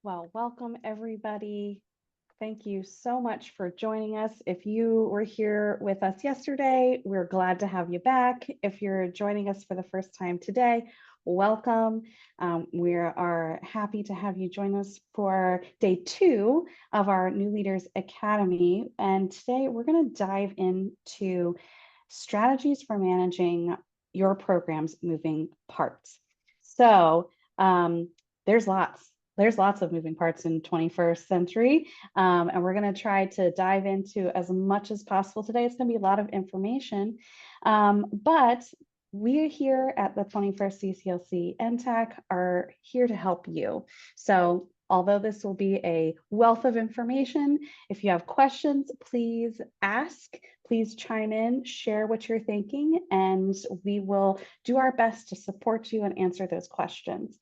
Well, welcome everybody. Thank you so much for joining us. If you were here with us yesterday, we're glad to have you back. If you're joining us for the first time today, welcome. We are happy to have you join us for day 2 of our New Leaders Academy. And today we're going to dive into strategies for managing your program's moving parts. So there's lots of moving parts in 21st century. And we're going to try to dive into as much as possible today. It's going to be a lot of information, but we here at the 21st CCLC NTAC are here to help you. So although this will be a wealth of information, if you have questions, please ask, please chime in, share what you're thinking, and we will do our best to support you and answer those questions.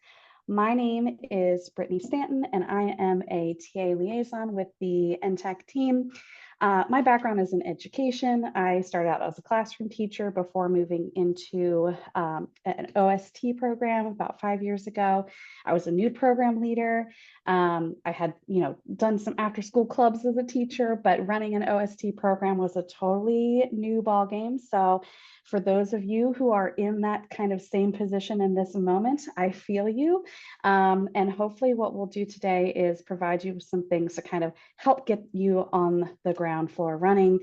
My name is Brittany Stanton, and I am a TA liaison with the NTAC team. My background is in education. I started out as a classroom teacher before moving into an OST program about 5 years ago. I was a new program leader. I had, done some after-school clubs as a teacher, but running an OST program was a totally new ballgame. So for those of you who are in that kind of same position in this moment, I feel you. And hopefully what we'll do today is provide you with some things to kind of help get you on the ground floor running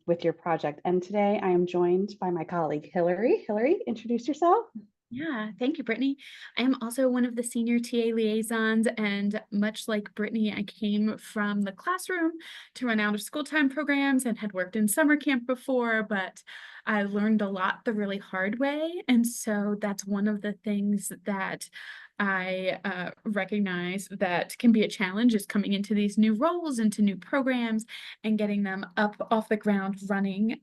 with your project. And today I am joined by my colleague, Hillary. Hillary, introduce yourself. Yeah, thank you, Brittany. I am also one of the senior TA liaisons, and much like Brittany, I came from the classroom to run out of school time programs and had worked in summer camp before, but I learned a lot the really hard way. And so that's one of the things that I recognize that can be a challenge is coming into these new roles, into new programs, and getting them up off the ground running.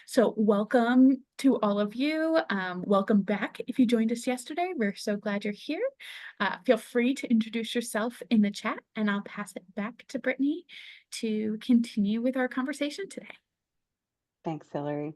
So welcome to all of you. Welcome back if you joined us yesterday. We're so glad you're here. Feel free to introduce yourself in the chat, and I'll pass it back to Brittany to continue with our conversation today. Thanks, Hillary.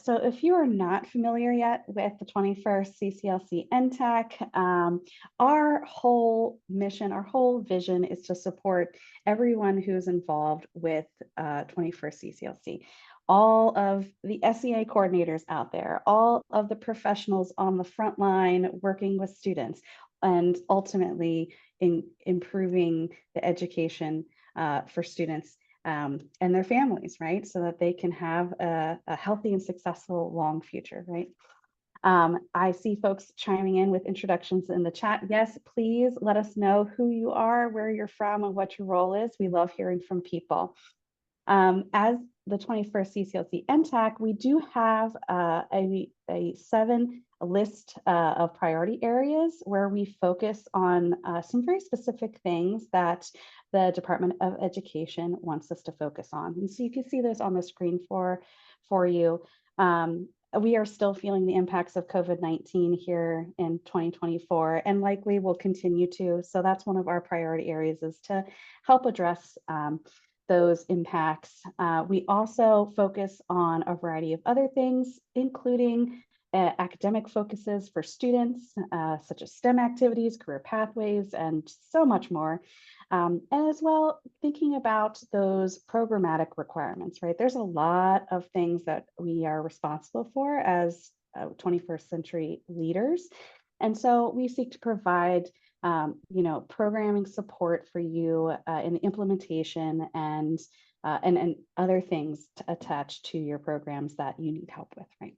So if you are not familiar yet with the 21st CCLC NTAC, our whole mission, our whole vision is to support everyone who's involved with 21st CCLC. All of the SEA coordinators out there, all of the professionals on the front line working with students, and ultimately improving the education for students and their families, right? So that they can have a healthy and successful long future, right? I see folks chiming in with introductions in the chat. Yes, please let us know who you are, where you're from, and what your role is. We love hearing from people. As the 21st CCLC NTAC, we do have a 7 list of priority areas where we focus on some very specific things that the Department of Education wants us to focus on. And so you can see those on the screen for you. We are still feeling the impacts of COVID-19 here in 2024 and likely will continue to. So that's one of our priority areas, is to help address those impacts. We also focus on a variety of other things, including academic focuses for students, such as STEM activities, career pathways, and so much more. And as well, thinking about those programmatic requirements, right? There's a lot of things that we are responsible for as 21st century leaders. And so we seek to provide programming support for you in implementation and other things attached to your programs that you need help with, right?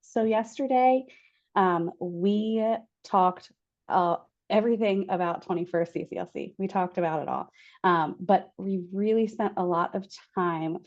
So yesterday, we talked everything about 21st CCLC. We talked about it all, but we really spent a lot of time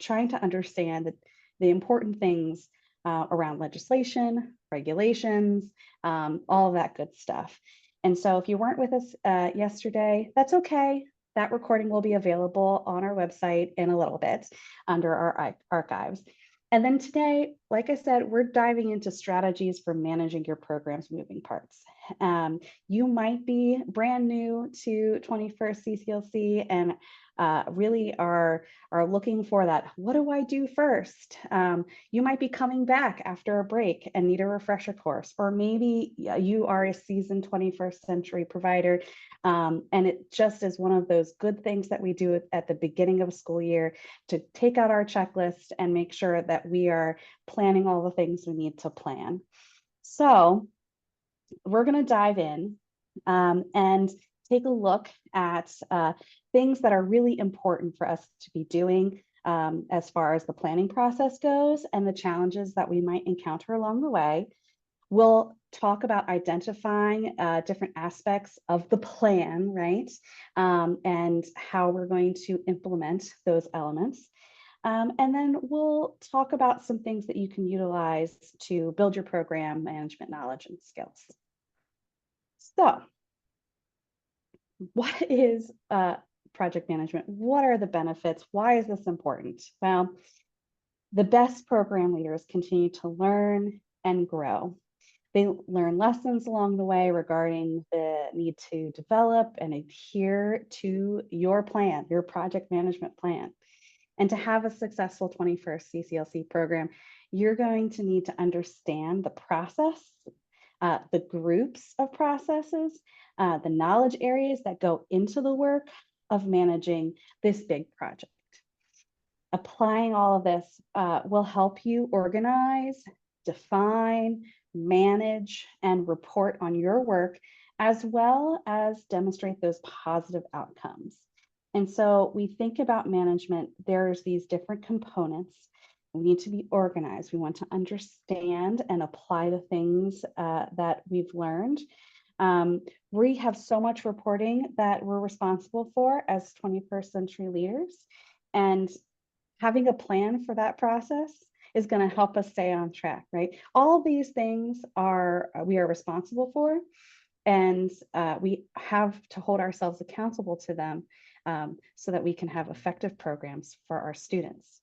trying to understand the important things around legislation, regulations, all of that good stuff. And so if you weren't with us yesterday, that's okay. That recording will be available on our website in a little bit under our archives. And then today, like I said, we're diving into strategies for managing your program's moving parts. You might be brand new to 21st CCLC and really are looking for that, what do I do first? You might be coming back after a break and need a refresher course, or maybe you are a seasoned 21st century provider, and it just is one of those good things that we do at the beginning of a school year to take out our checklist and make sure that we are planning all the things we need to plan. So we're going to dive in and take a look at things that are really important for us to be doing as far as the planning process goes and the challenges that we might encounter along the way. We'll talk about identifying different aspects of the plan, right? And how we're going to implement those elements. And then we'll talk about some things that you can utilize to build your program management knowledge and skills. So, what is project management? What are the benefits? Why is this important? Well, the best program leaders continue to learn and grow. They learn lessons along the way regarding the need to develop and adhere to your plan, your project management plan. And to have a successful 21st CCLC program, you're going to need to understand the process, the groups of processes, the knowledge areas that go into the work of managing this big project. Applying all of this will help you organize, define, manage, and report on your work, as well as demonstrate those positive outcomes. And so we think about management, there's these different components. We need to be organized. We want to understand and apply the things that we've learned. We have so much reporting that we're responsible for as 21st century leaders. And having a plan for that process is going to help us stay on track, right? All of these things we are responsible for, and we have to hold ourselves accountable to them so that we can have effective programs for our students.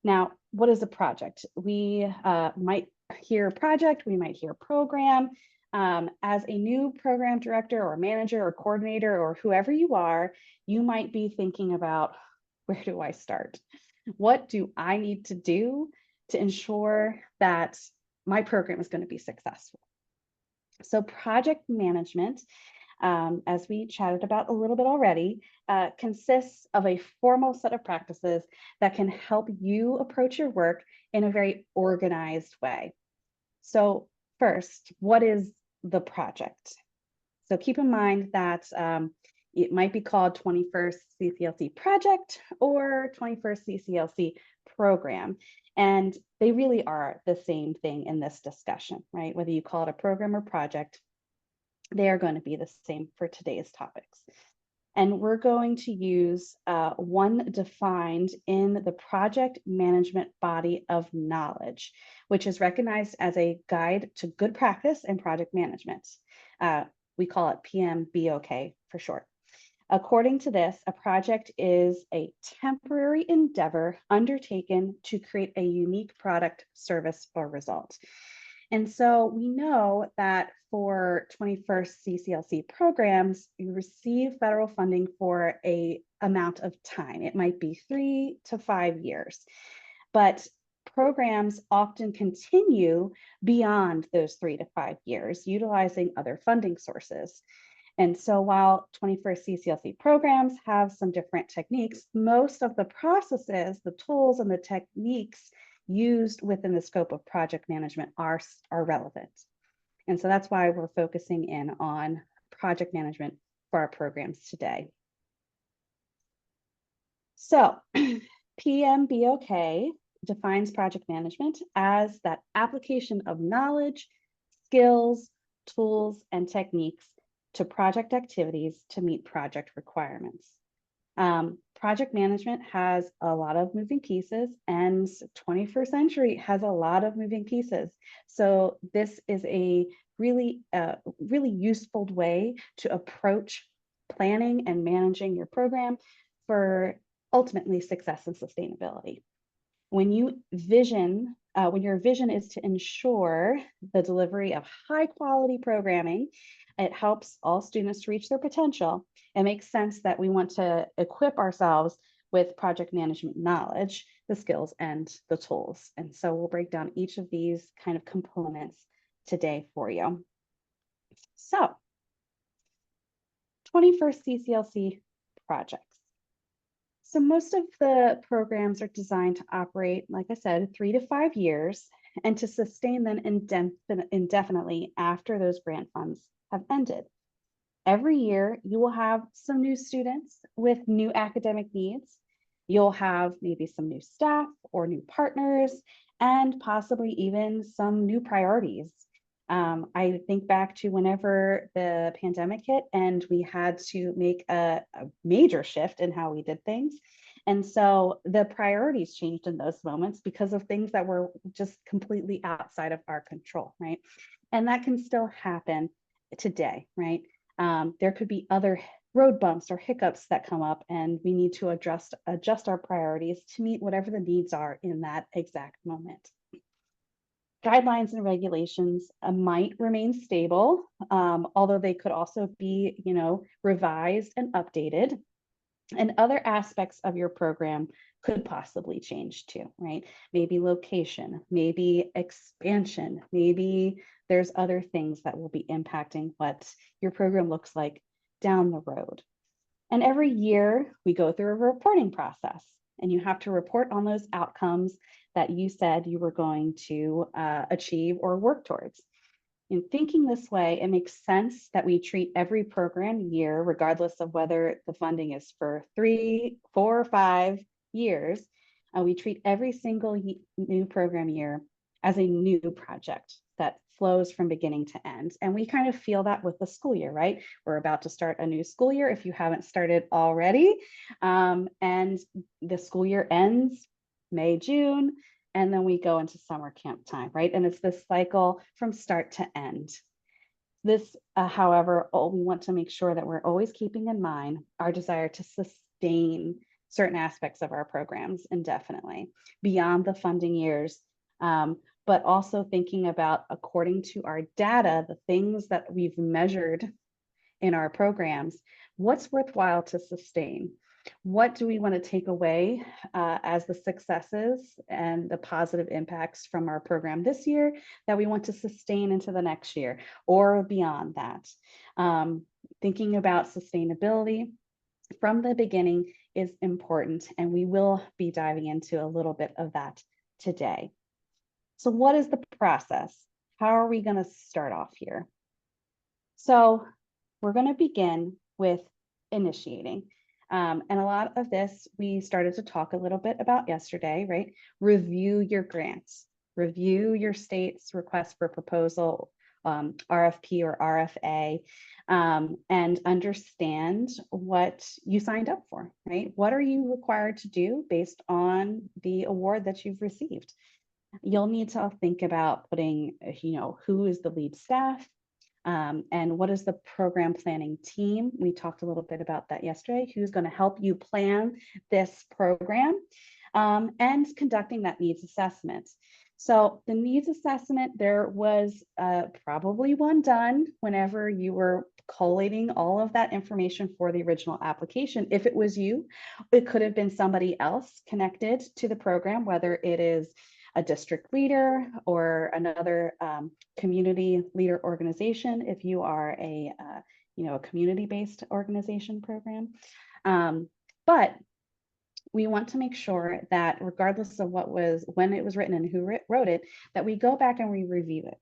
Now, what is a project? We might hear project, we might hear program. As a new program director or manager or coordinator or whoever you are, you might be thinking about, where do I start? What do I need to do to ensure that my program is going to be successful? So project management, as we chatted about a little bit already, consists of a formal set of practices that can help you approach your work in a very organized way. So first, what is the project? So keep in mind that it might be called 21st CCLC project or 21st CCLC program. And they really are the same thing in this discussion, right? Whether you call it a program or project, they are going to be the same for today's topics. And we're going to use one defined in the project management body of knowledge, which is recognized as a guide to good practice in project management. We call it PMBOK for short. According to this, a project is a temporary endeavor undertaken to create a unique product, service, or result. And so we know that for 21st CCLC programs, you receive federal funding for an amount of time. It might be 3 to 5 years, but programs often continue beyond those 3 to 5 years, utilizing other funding sources. And so while 21st CCLC programs have some different techniques, most of the processes, the tools, and the techniques used within the scope of project management are relevant. And so that's why we're focusing in on project management for our programs today. So PMBOK defines project management as that application of knowledge, skills, tools, and techniques to project activities to meet project requirements. Project management has a lot of moving pieces, and 21st century has a lot of moving pieces. So this is a really useful way to approach planning and managing your program for ultimately success and sustainability. When you vision when your vision is to ensure the delivery of high quality programming, it helps all students to reach their potential. It makes sense that we want to equip ourselves with project management knowledge, the skills, and the tools. And so we'll break down each of these kind of components today for you. So, 21st CCLC projects. So most of the programs are designed to operate, like I said, 3 to 5 years, and to sustain them indefinitely after those grant funds have ended. Every year, you will have some new students with new academic needs. You'll have maybe some new staff or new partners, and possibly even some new priorities. I think back to whenever the pandemic hit and we had to make a major shift in how we did things. And so the priorities changed in those moments because of things that were just completely outside of our control, right? And that can still happen today, right? There could be other road bumps or hiccups that come up, and we need to adjust our priorities to meet whatever the needs are in that exact moment. Guidelines and regulations might remain stable, although they could also be, revised and updated. And other aspects of your program could possibly change too, right? Maybe location, maybe expansion, maybe there's other things that will be impacting what your program looks like down the road. And every year we go through a reporting process, and you have to report on those outcomes that you said you were going to achieve or work towards. In thinking this way, it makes sense that we treat every program year, regardless of whether the funding is for 3, 4, or 5 years. We treat every single new program year as a new project that flows from beginning to end. And we kind of feel that with the school year, right? We're about to start a new school year if you haven't started already. And the school year ends May, June, and then we go into summer camp time, right? And it's this cycle from start to end. This, however, we want to make sure that we're always keeping in mind our desire to sustain certain aspects of our programs indefinitely beyond the funding years, but also thinking about, according to our data, the things that we've measured in our programs, what's worthwhile to sustain. What do we want to take away as the successes and the positive impacts from our program this year that we want to sustain into the next year or beyond that? Thinking about sustainability from the beginning is important, and we will be diving into a little bit of that today. So what is the process? How are we going to start off here? So we're going to begin with initiating. And a lot of this we started to talk a little bit about yesterday, right? Review your grants, review your state's request for proposal, RFP or RFA, and understand what you signed up for, right? What are you required to do based on the award that you've received? You'll need to think about putting, who is the lead staff, and what is the program planning team? We talked a little bit about that yesterday. Who's going to help you plan this program, and conducting that needs assessment. So the needs assessment, there was probably one done whenever you were collating all of that information for the original application. If it was you, it could have been somebody else connected to the program, whether it is a district leader or another community leader organization, if you are a community-based organization program. But we want to make sure that regardless of when it was written and who wrote it, that we go back and we review it.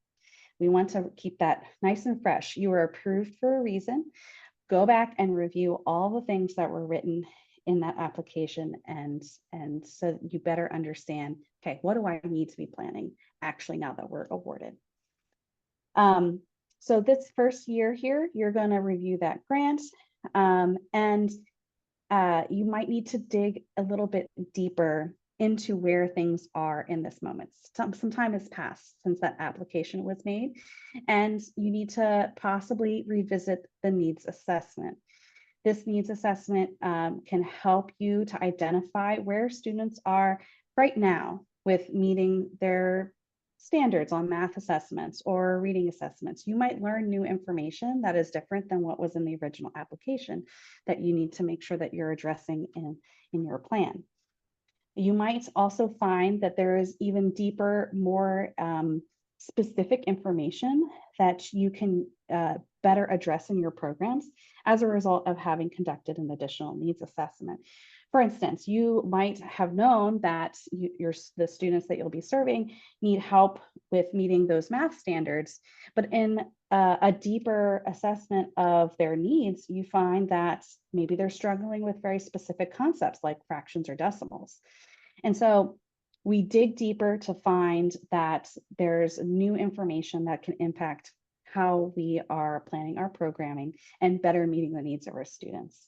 We want to keep that nice and fresh. You were approved for a reason. Go back and review all the things that were written in that application, and so you better understand, okay, what do I need to be planning actually now that we're awarded? So this first year here, you're going to review that grant, and you might need to dig a little bit deeper into where things are in this moment. Some time has passed since that application was made, and you need to possibly revisit the needs assessment. This needs assessment can help you to identify where students are right now with meeting their standards on math assessments or reading assessments. You might learn new information that is different than what was in the original application that you need to make sure that you're addressing in your plan. You might also find that there is even deeper, more specific information that you can better address in your programs as a result of having conducted an additional needs assessment. For instance, you might have known that the students that you'll be serving need help with meeting those math standards, but in a deeper assessment of their needs, you find that maybe they're struggling with very specific concepts like fractions or decimals. And so we dig deeper to find that there's new information that can impact how we are planning our programming and better meeting the needs of our students.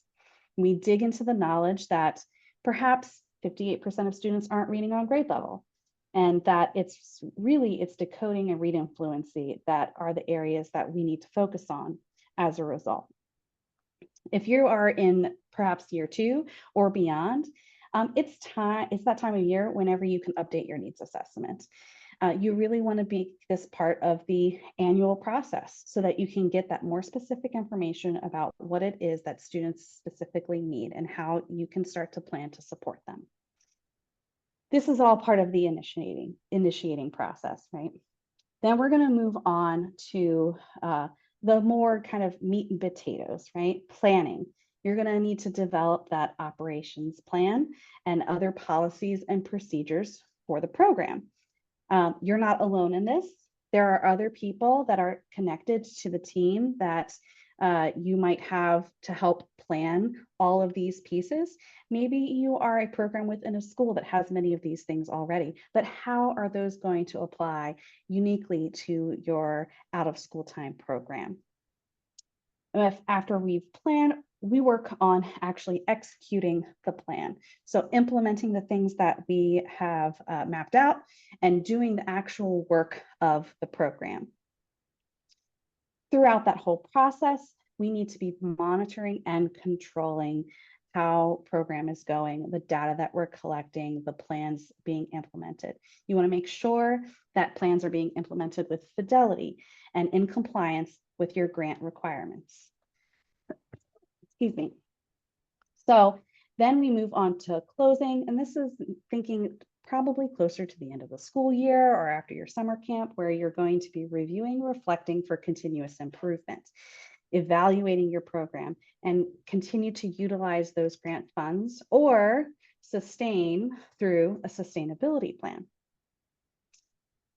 We dig into the knowledge that perhaps 58% of students aren't reading on grade level, and that it's decoding and reading fluency that are the areas that we need to focus on as a result. If you are in perhaps year 2 or beyond, it's that time of year whenever you can update your needs assessment. You really want to be this part of the annual process so that you can get that more specific information about what it is that students specifically need and how you can start to plan to support them. This is all part of the initiating process, right? Then we're going to move on to the more kind of meat and potatoes, right? Planning. You're going to need to develop that operations plan and other policies and procedures for the program. You're not alone in this. There are other people that are connected to the team that you might have to help plan all of these pieces. Maybe you are a program within a school that has many of these things already, but how are those going to apply uniquely to your out of school time program? After we've planned, we work on actually executing the plan. So implementing the things that we have mapped out and doing the actual work of the program. Throughout that whole process, we need to be monitoring and controlling how program is going, the data that we're collecting, the plans being implemented. You want to make sure that plans are being implemented with fidelity and in compliance with your grant requirements. Excuse me. So then we move on to closing, and this is thinking probably closer to the end of the school year or after your summer camp, where you're going to be reviewing, reflecting for continuous improvement, evaluating your program, and continue to utilize those grant funds or sustain through a sustainability plan.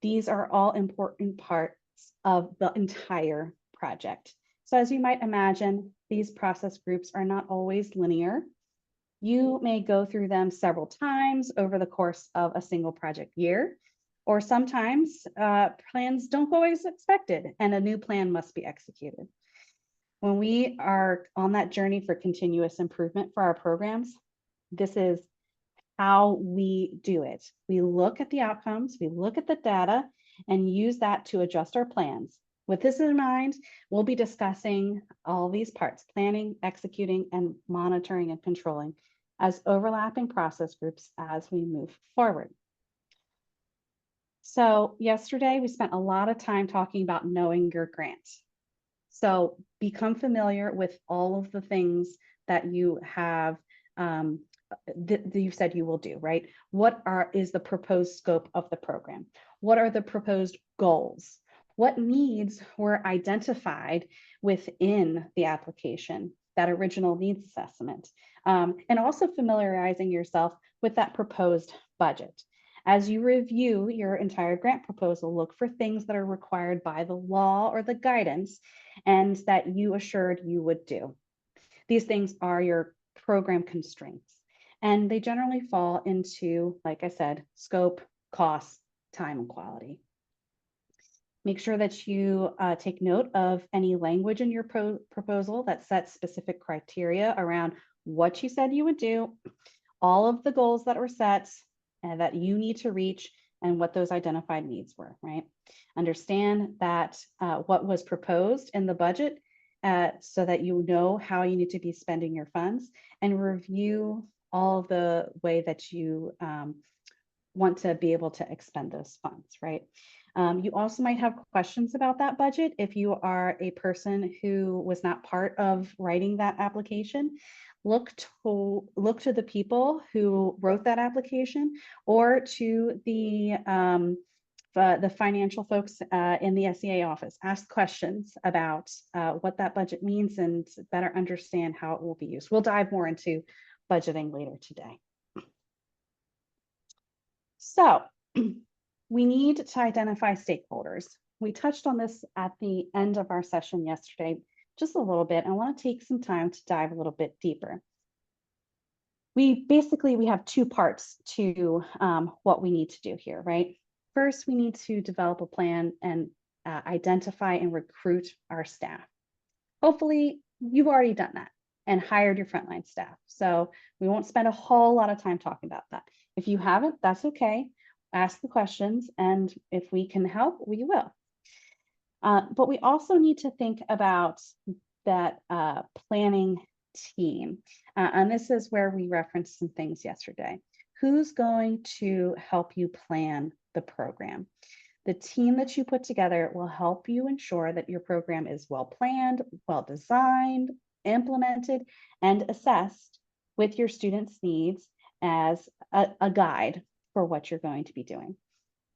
These are all important parts of the entire project. So as you might imagine, these process groups are not always linear. You may go through them several times over the course of a single project year, or sometimes plans don't go as expected and a new plan must be executed. When we are on that journey for continuous improvement for our programs, this is how we do it. We look at the outcomes, we look at the data, and use that to adjust our plans. With this in mind, we'll be discussing all these parts: planning, executing, and monitoring and controlling as overlapping process groups as we move forward. So yesterday, we spent a lot of time talking about knowing your grants. So become familiar with all of the things that you have that you said you will do, right? What is the proposed scope of the program? What are the proposed goals? What needs were identified within the application, that original needs assessment, and also familiarizing yourself with that proposed budget. As you review your entire grant proposal, look for things that are required by the law or the guidance and that you assured you would do. These things are your program constraints, and they generally fall into, like I said, scope, cost, time, and quality. Make sure that you take note of any language in your proposal that sets specific criteria around what you said you would do, all of the goals that were set and that you need to reach, and what those identified needs were, right? Understand that what was proposed in the budget so that you know how you need to be spending your funds, and review all the way that you want to be able to expend those funds, right? You also might have questions about that budget if you are a person who was not part of writing that application. Look to the people who wrote that application, or to the financial folks in the SEA office. Ask questions about what that budget means and better understand how it will be used. We'll dive more into budgeting later today. So we need to identify stakeholders. We touched on this at the end of our session yesterday, just a little bit. I want to take some time to dive a little bit deeper. We have two parts to what we need to do here, right? First, we need to develop a plan and identify and recruit our staff. Hopefully, you've already done that and hired your frontline staff. So we won't spend a whole lot of time talking about that. If you haven't, that's okay. Ask the questions, and if we can help, we will. But we also need to think about that planning team. And this is where we referenced some things yesterday. Who's going to help you plan the program? The team that you put together will help you ensure that your program is well planned, well designed, implemented, and assessed with your students' needs as a guide for what you're going to be doing.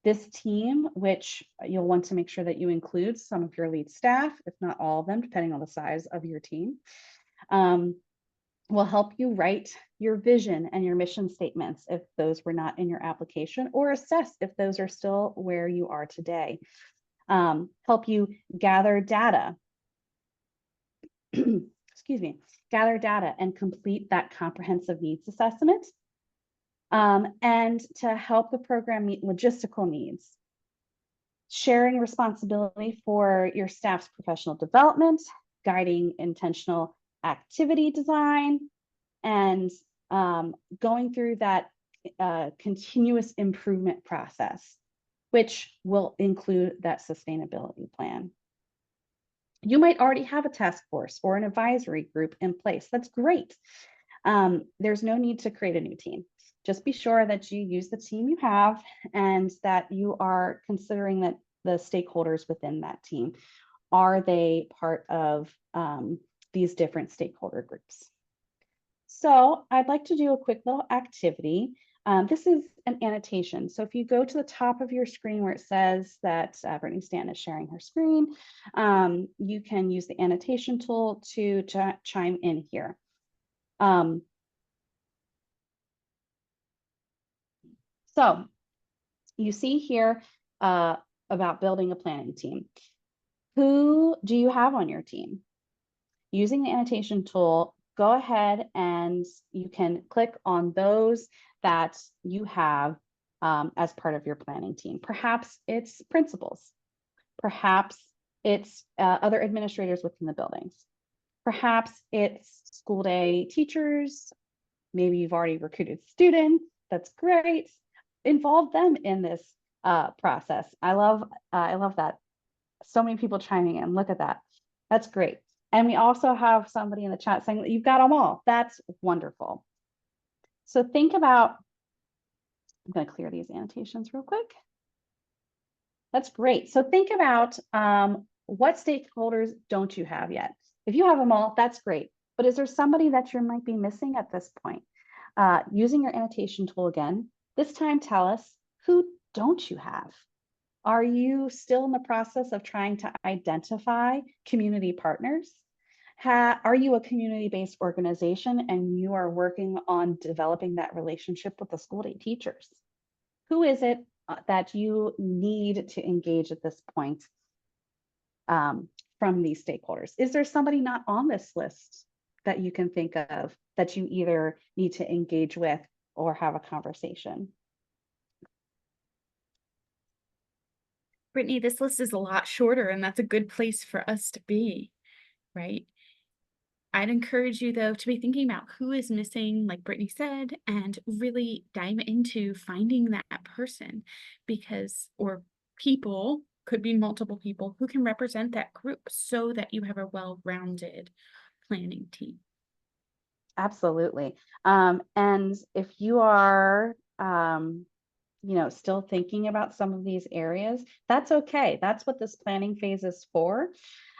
This team, which you'll want to make sure that you include some of your lead staff, if not all of them, depending on the size of your team, will help you write your vision and your mission statements if those were not in your application, or assess if those are still where you are today. Help you gather data, excuse me, gather data and complete that comprehensive needs assessment. And to help the program meet logistical needs, sharing responsibility for your staff's professional development, guiding intentional activity design, and going through that continuous improvement process, which will include that sustainability plan. You might already have a task force or an advisory group in place. That's great. There's no need to create a new team. Just be sure that you use the team you have and that you are considering that the stakeholders within that team, are they part of these different stakeholder groups? So I'd like to do a quick little activity. This is an annotation. So if you go to the top of your screen where it says that Brittany Stanton is sharing her screen, you can use the annotation tool to chime in here. So you see here about building a planning team. Who do you have on your team? Using the annotation tool, go ahead and you can click on those that you have as part of your planning team. Perhaps it's principals. Perhaps it's other administrators within the buildings. Perhaps it's school day teachers. Maybe you've already recruited students. That's great. Involve them in this process. I love that. So many people chiming in. Look at that. That's great. And we also have somebody in the chat saying that you've got them all. That's wonderful. So think about, I'm going to clear these annotations real quick. That's great. So think about what stakeholders don't you have yet? If you have them all, that's great. But is there somebody that you might be missing at this point? Using your annotation tool again, this time tell us, who don't you have? Are you still in the process of trying to identify community partners? Are you a community-based organization and you are working on developing that relationship with the school day teachers? Who is it that you need to engage at this point from these stakeholders? Is there somebody not on this list that you can think of that you either need to engage with or have a conversation? Brittany, this list is a lot shorter, and that's a good place for us to be, right? I'd encourage you, though, to be thinking about who is missing, like Brittany said, and really dive into finding that person, or people, could be multiple people who can represent that group so that you have a well-rounded planning team. Absolutely. And if you are still thinking about some of these areas, that's okay. That's what this planning phase is for.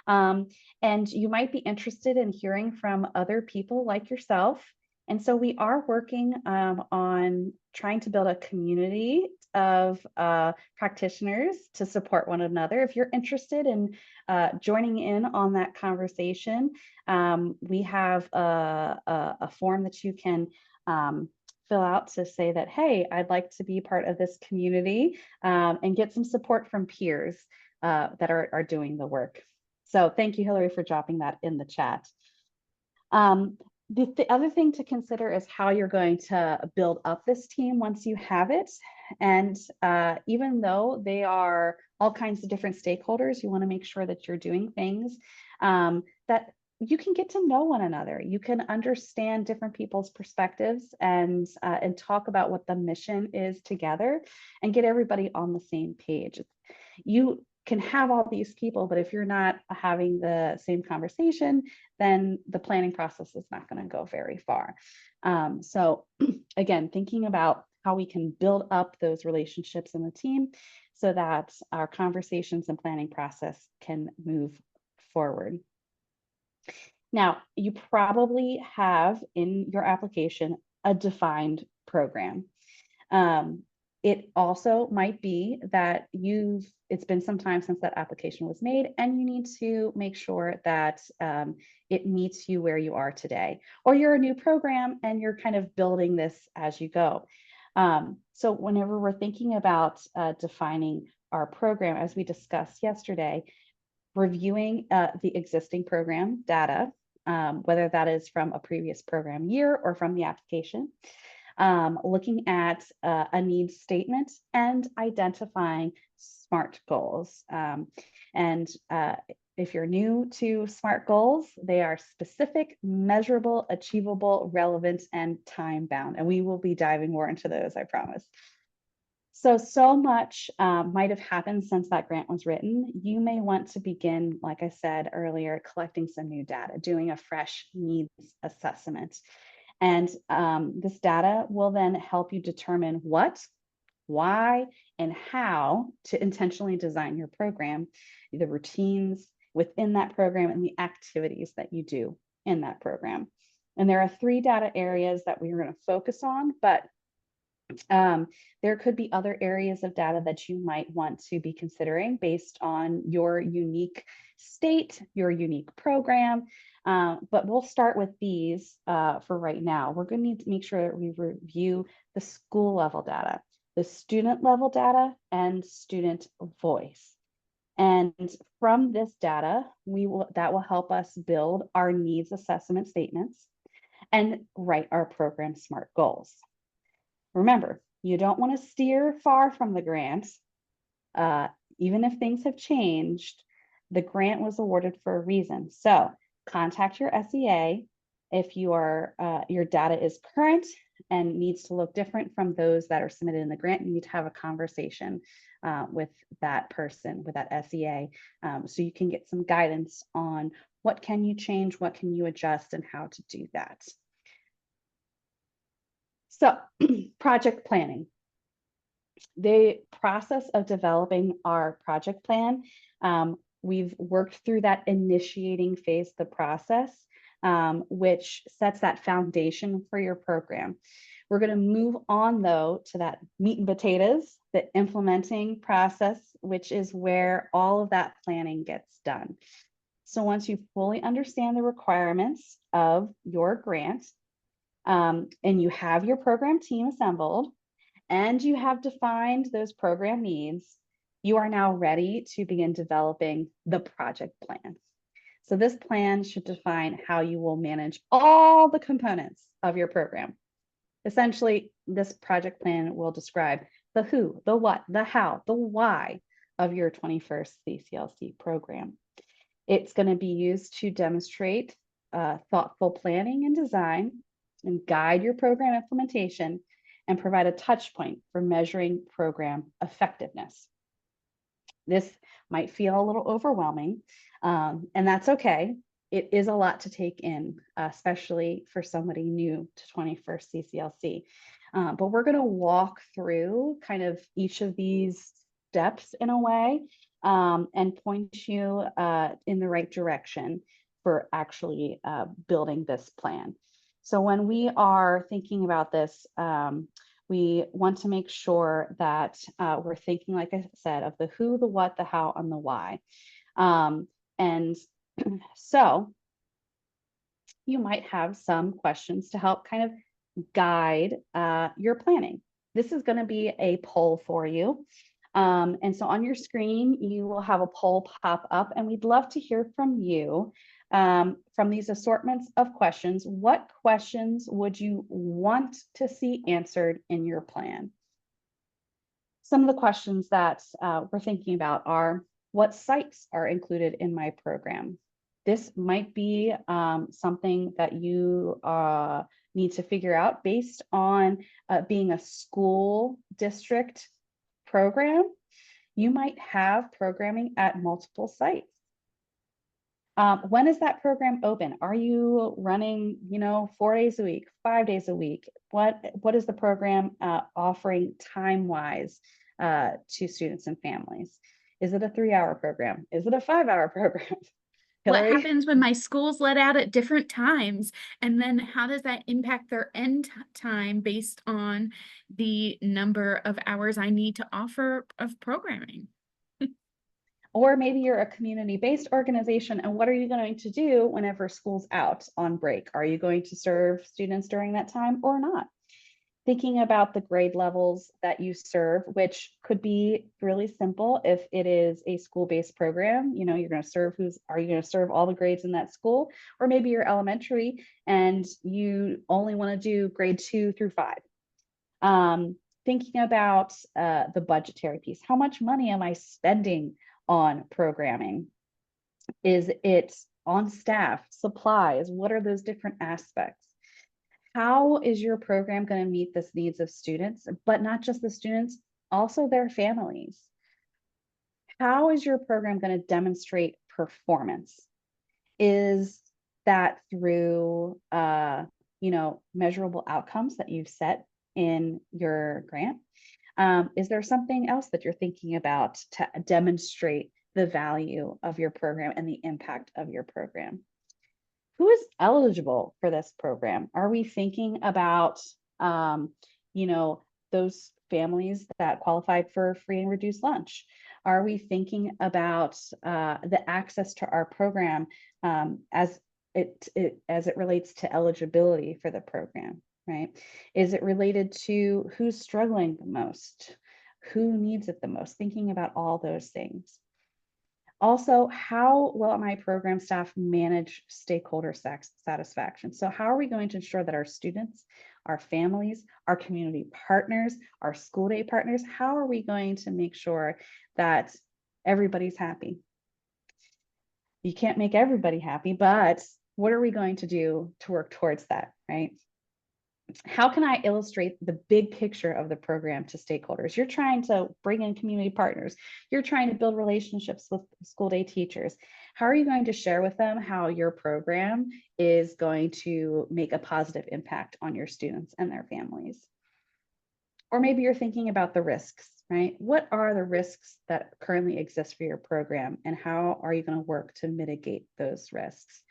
Um, and you might be interested in hearing from other people like yourself. And so we are working on trying to build a community of practitioners to support one another. If you're interested in joining in on that conversation, we have a form that you can fill out to say that, hey, I'd like to be part of this community, and get some support from peers that are doing the work. So thank you, Hillary, for dropping that in the chat. The other thing to consider is how you're going to build up this team once you have it. And even though they are all kinds of different stakeholders, you want to make sure that you're doing things that you can get to know one another. You can understand different people's perspectives and talk about what the mission is together and get everybody on the same page. You can have all these people, but if you're not having the same conversation, then the planning process is not going to go very far. So again, thinking about how we can build up those relationships in the team so that our conversations and planning process can move forward. Now, you probably have in your application a defined program. It also might be that it's been some time since that application was made, and you need to make sure that it meets you where you are today. Or you're a new program and you're kind of building this as you go. So whenever we're thinking about defining our program, as we discussed yesterday, reviewing the existing program data, whether that is from a previous program year or from the application, looking at a needs statement and identifying SMART goals. If you're new to SMART goals, they are specific, measurable, achievable, relevant, and time bound. And we will be diving more into those, I promise. So much might have happened since that grant was written. You may want to begin, like I said earlier, collecting some new data, doing a fresh needs assessment. And this data will then help you determine what, why, and how to intentionally design your program, the routines within that program, and the activities that you do in that program. And there are 3 data areas that we are going to focus on, but there could be other areas of data that you might want to be considering based on your unique state, your unique program. But we'll start with these for right now. We're going to need to make sure that we review the school level data, the student level data, and student voice. And from this data, that will help us build our needs assessment statements and write our program SMART goals. Remember, you don't want to steer far from the grant. Even if things have changed, the grant was awarded for a reason. So contact your SEA if your data is current and needs to look different from those that are submitted in the grant. You need to have a conversation with that person, with that SEA, so you can get some guidance on what can you change, what can you adjust, and how to do that. So project planning. The process of developing our project plan, we've worked through that initiating phase of the process, which sets that foundation for your program. We're going to move on, though, to that meat and potatoes, the implementing process, which is where all of that planning gets done. So once you fully understand the requirements of your grant, and you have your program team assembled, and you have defined those program needs, you are now ready to begin developing the project plan. So this plan should define how you will manage all the components of your program. Essentially, this project plan will describe the who, the what, the how, the why of your 21st CCLC program. It's going to be used to demonstrate thoughtful planning and design and guide your program implementation and provide a touch point for measuring program effectiveness. This might feel a little overwhelming, and that's okay. It is a lot to take in, especially for somebody new to 21st CCLC. But we're going to walk through kind of each of these steps in a way, and point you in the right direction for actually building this plan. So when we are thinking about this, we want to make sure that we're thinking, like I said, of the who, the what, the how, and the why. And so you might have some questions to help kind of guide your planning. This is going to be a poll for you. And so on your screen, you will have a poll pop up, and we'd love to hear from you from these assortments of questions. What questions would you want to see answered in your plan? Some of the questions that we're thinking about are, what sites are included in my program? This might be something that you need to figure out based on being a school district program. You might have programming at multiple sites. When is that program open? Are you running, 4 days a week, 5 days a week? What is the program offering time-wise to students and families? Is it a 3-hour program? Is it a 5-hour program? What Hillary? happens when my school's let out at different times? And then how does that impact their end time based on the number of hours I need to offer of programming? Or maybe you're a community-based organization, and what are you going to do whenever school's out on break? Are you going to serve students during that time or not? Thinking about the grade levels that you serve, which could be really simple if it is a school-based program. You're going to serve are you going to serve all the grades in that school? Or maybe you're elementary and you only want to do grade 2 through 5. Thinking about the budgetary piece. How much money am I spending on programming? Is it on staff, supplies? What are those different aspects? How is your program going to meet the needs of students, but not just the students, also their families? How is your program going to demonstrate performance? Is that through, measurable outcomes that you've set in your grant? Is there something else that you're thinking about to demonstrate the value of your program and the impact of your program? Who is eligible for this program? Are we thinking about, those families that qualified for free and reduced lunch? Are we thinking about the access to our program as it relates to eligibility for the program, right? Is it related to who's struggling the most? Who needs it the most? Thinking about all those things. Also, how will my program staff manage stakeholder satisfaction? So how are we going to ensure that our students, our families, our community partners, our school day partners, how are we going to make sure that everybody's happy? You can't make everybody happy, but what are we going to do to work towards that, right? How can I illustrate the big picture of the program to stakeholders? You're trying to bring in community partners. You're trying to build relationships with school day teachers. How are you going to share with them how your program is going to make a positive impact on your students and their families? Or maybe you're thinking about the risks, right? What are the risks that currently exist for your program, and how are you going to work to mitigate those risks?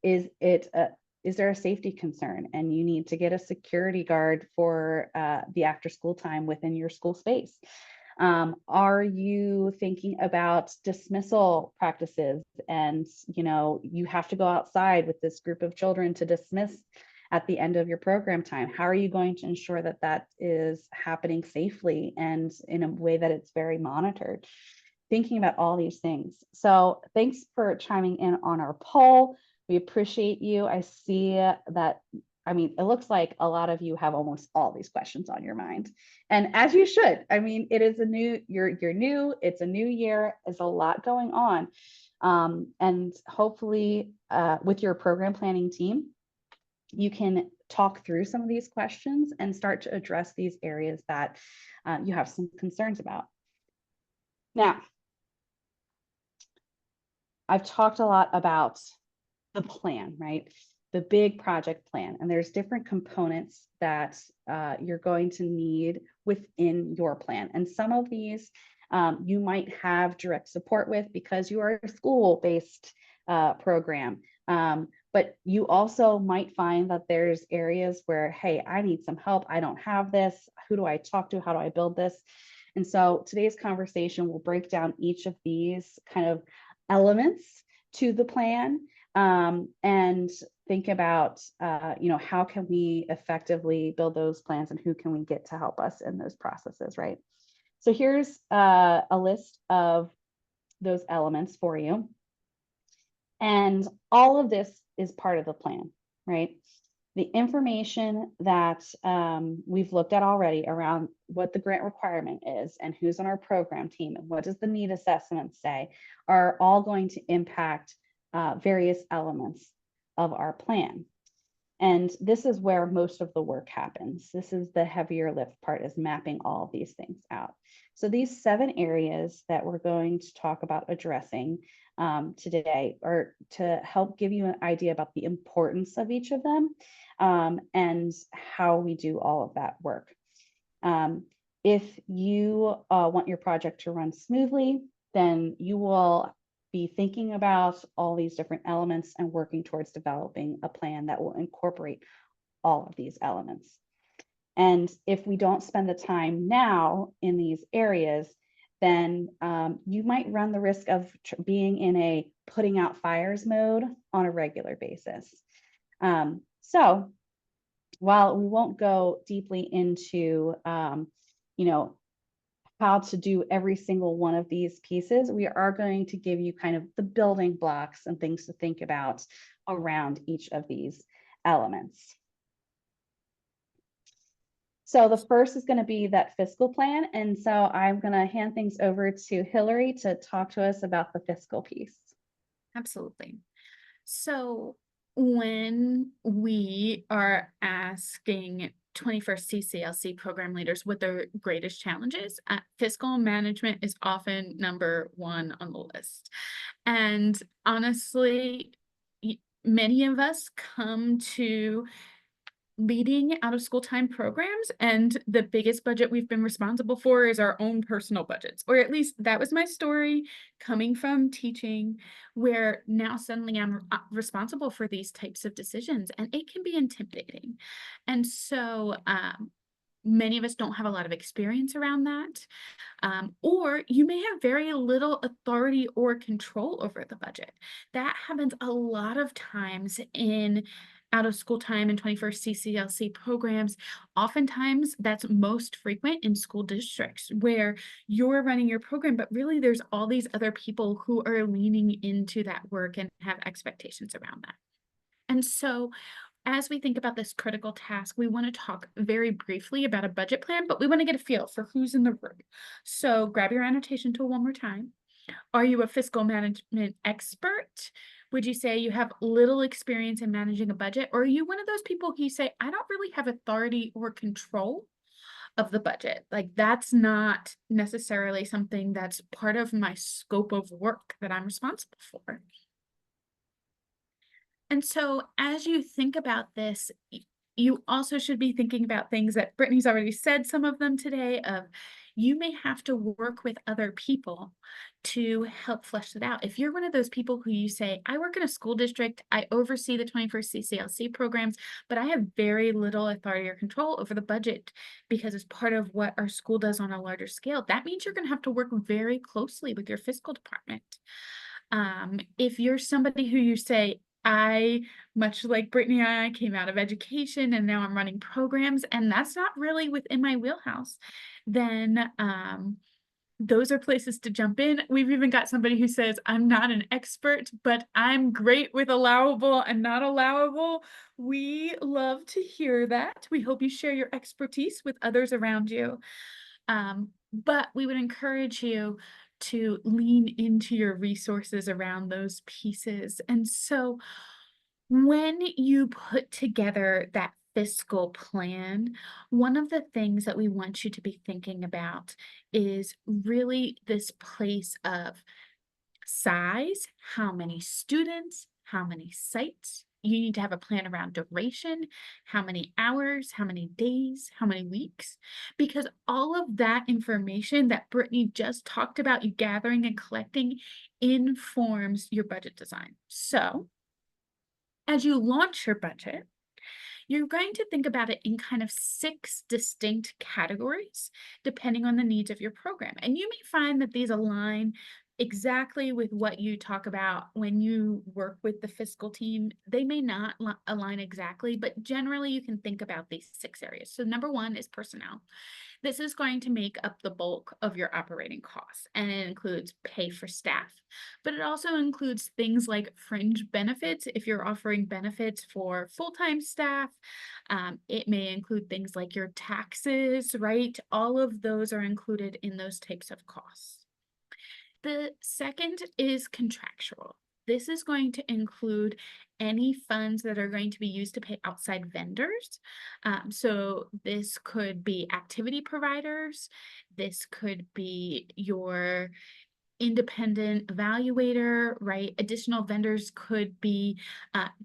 Is there a safety concern and you need to get a security guard for the after school time within your school space? Are you thinking about dismissal practices, and you have to go outside with this group of children to dismiss at the end of your program time? How are you going to ensure that that is happening safely and in a way that it's very monitored? Thinking about all these things. So thanks for chiming in on our poll. We appreciate you. I see that, it looks like a lot of you have almost all these questions on your mind. And as you should. It is you're new, it's a new year, there's a lot going on. And hopefully with your program planning team, you can talk through some of these questions and start to address these areas that you have some concerns about. Now, I've talked a lot about the plan, right? the big project plan. And there's different components that you're going to need within your plan. And some of these you might have direct support with because you are a school-based program. But you also might find that there's areas where, hey, I need some help. I don't have this. Who do I talk to? How do I build this? And so today's conversation will break down each of these kind of elements to the plan, and think about, how can we effectively build those plans and who can we get to help us in those processes, right? So here's a list of those elements for you. And all of this is part of the plan, right? The information that we've looked at already around what the grant requirement is and who's on our program team and what does the need assessment say are all going to impact various elements of our plan. And this is where most of the work happens. This is the heavier lift part, is mapping all of these things out. So these 7 areas that we're going to talk about addressing today are to help give you an idea about the importance of each of them, and how we do all of that work. If you want your project to run smoothly, then you will be thinking about all these different elements and working towards developing a plan that will incorporate all of these elements. And if we don't spend the time now in these areas, then you might run the risk of being in a putting out fires mode on a regular basis. So while we won't go deeply into, how to do every single one of these pieces, we are going to give you kind of the building blocks and things to think about around each of these elements. So the first is going to be that fiscal plan. And so I'm going to hand things over to Hillary to talk to us about the fiscal piece. Absolutely. So when we are asking 21st CCLC program leaders what their greatest challenges, fiscal management is often number 1 on the list. And honestly, many of us come to leading out of school time programs, and the biggest budget we've been responsible for is our own personal budgets, or at least that was my story coming from teaching, where now suddenly I'm responsible for these types of decisions, and it can be intimidating. And so many of us don't have a lot of experience around that. Or you may have very little authority or control over the budget. That happens a lot of times in out of school time and 21st CCLC programs. Oftentimes that's most frequent in school districts where you're running your program, but really there's all these other people who are leaning into that work and have expectations around that. And so as we think about this critical task, we want to talk very briefly about a budget plan, but we want to get a feel for who's in the room. So grab your annotation tool one more time. Are you a fiscal management expert? Would you say you have little experience in managing a budget? Or are you one of those people who say, I don't really have authority or control of the budget? Like, that's not necessarily something that's part of my scope of work that I'm responsible for. And so as you think about this, you also should be thinking about things that Brittany's already said, some of them today, of you may have to work with other people to help flesh it out. If you're one of those people who you say, I work in a school district, I oversee the 21st CCLC programs, but I have very little authority or control over the budget because it's part of what our school does on a larger scale, that means you're going to have to work very closely with your fiscal department. If you're somebody who you say, I, much like Brittany and I, came out of education and now I'm running programs, and that's not really within my wheelhouse, then those are places to jump in. We've even got somebody who says, I'm not an expert, but I'm great with allowable and not allowable. We love to hear that. We hope you share your expertise with others around you. But we would encourage you to lean into your resources around those pieces. And so when you put together that fiscal plan, one of the things that we want you to be thinking about is really this place of size, how many students, how many sites You need to have a plan around duration, how many hours, how many days, how many weeks, because all of that information that Brittany just talked about you gathering and collecting informs your budget design. So as you launch your budget, you're going to think about it in kind of 6 distinct categories, depending on the needs of your program. And you may find that these align exactly with what you talk about when you work with the fiscal team. They may not align exactly, but generally you can think about these 6 areas. So number 1 is personnel. This is going to make up the bulk of your operating costs, and it includes pay for staff, but it also includes things like fringe benefits. If you're offering benefits for full-time staff, it may include things like your taxes, right? All of those are included in those types of costs. The second is contractual. This is going to include any funds that are going to be used to pay outside vendors. So this could be activity providers. This could be your independent evaluator, right? Additional vendors could be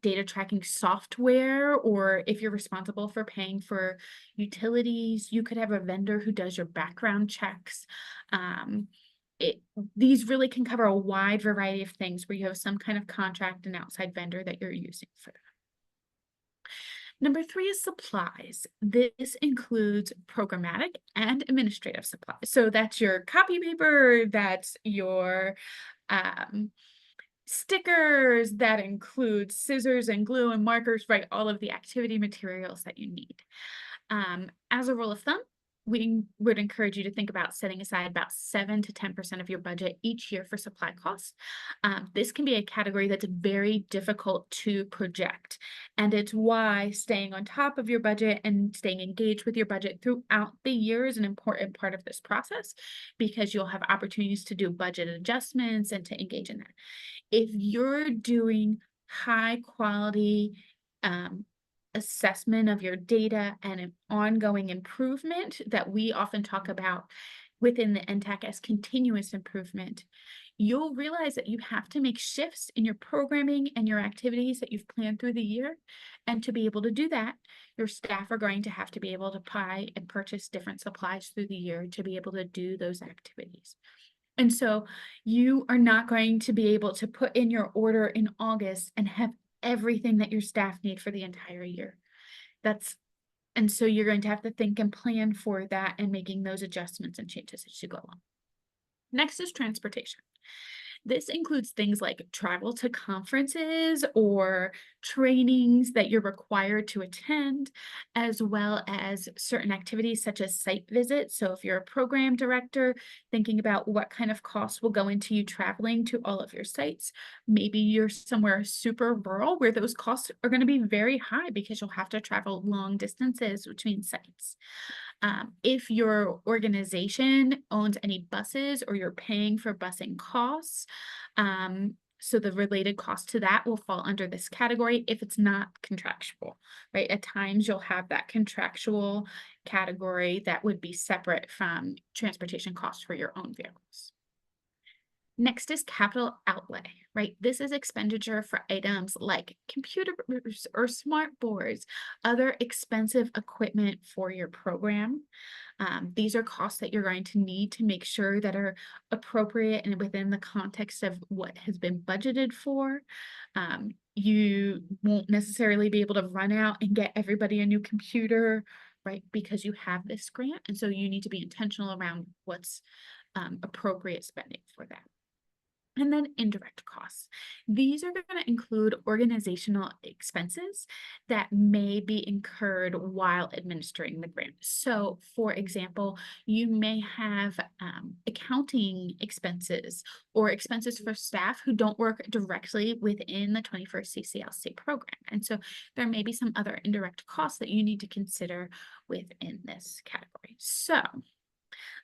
data tracking software, or if you're responsible for paying for utilities, you could have a vendor who does your background checks. These really can cover a wide variety of things where you have some kind of contract and outside vendor that you're using for that. Number 3 is supplies. This includes programmatic and administrative supplies. So that's your copy paper, that's your stickers, that includes scissors and glue and markers, right? All of the activity materials that you need. As a rule of thumb, we would encourage you to think about setting aside about 7 to 10% of your budget each year for supply costs. This can be a category that's very difficult to project, and it's why staying on top of your budget and staying engaged with your budget throughout the year is an important part of this process, because you'll have opportunities to do budget adjustments and to engage in that. If you're doing high quality assessment of your data and an ongoing improvement that we often talk about within the NTAC as continuous improvement, you'll realize that you have to make shifts in your programming and your activities that you've planned through the year. And to be able to do that, your staff are going to have to be able to buy and purchase different supplies through the year to be able to do those activities. And so you are not going to be able to put in your order in August and have everything that your staff need for the entire year. And so you're going to have to think and plan for that and making those adjustments and changes as you go along. Next is transportation. This includes things like travel to conferences or trainings that you're required to attend, as well as certain activities such as site visits. So if you're a program director, thinking about what kind of costs will go into you traveling to all of your sites. Maybe you're somewhere super rural where those costs are going to be very high because you'll have to travel long distances between sites. If your organization owns any buses or you're paying for busing costs, so the related cost to that will fall under this category if it's not contractual, right? At times you'll have that contractual category that would be separate from transportation costs for your own vehicles. Next is capital outlay, right? This is expenditure for items like computers or smart boards, other expensive equipment for your program. These are costs that you're going to need to make sure that are appropriate and within the context of what has been budgeted for. You won't necessarily be able to run out and get everybody a new computer, right? Because you have this grant. And so you need to be intentional around what's appropriate spending for that. And then indirect costs. These are going to include organizational expenses that may be incurred while administering the grant. So, for example, you may have accounting expenses or expenses for staff who don't work directly within the 21st CCLC program. And so there may be some other indirect costs that you need to consider within this category. So,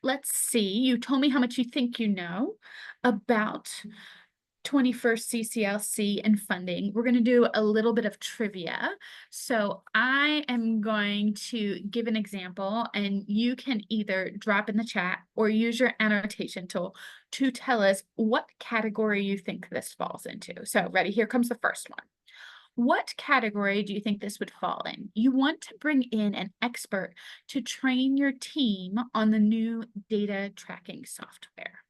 let's see, you told me how much you think you know about 21st CCLC and funding. We're going to do a little bit of trivia. So I am going to give an example, and you can either drop in the chat or use your annotation tool to tell us what category you think this falls into. So ready, here comes the first one. What category do you think this would fall in? You want to bring in an expert to train your team on the new data tracking software.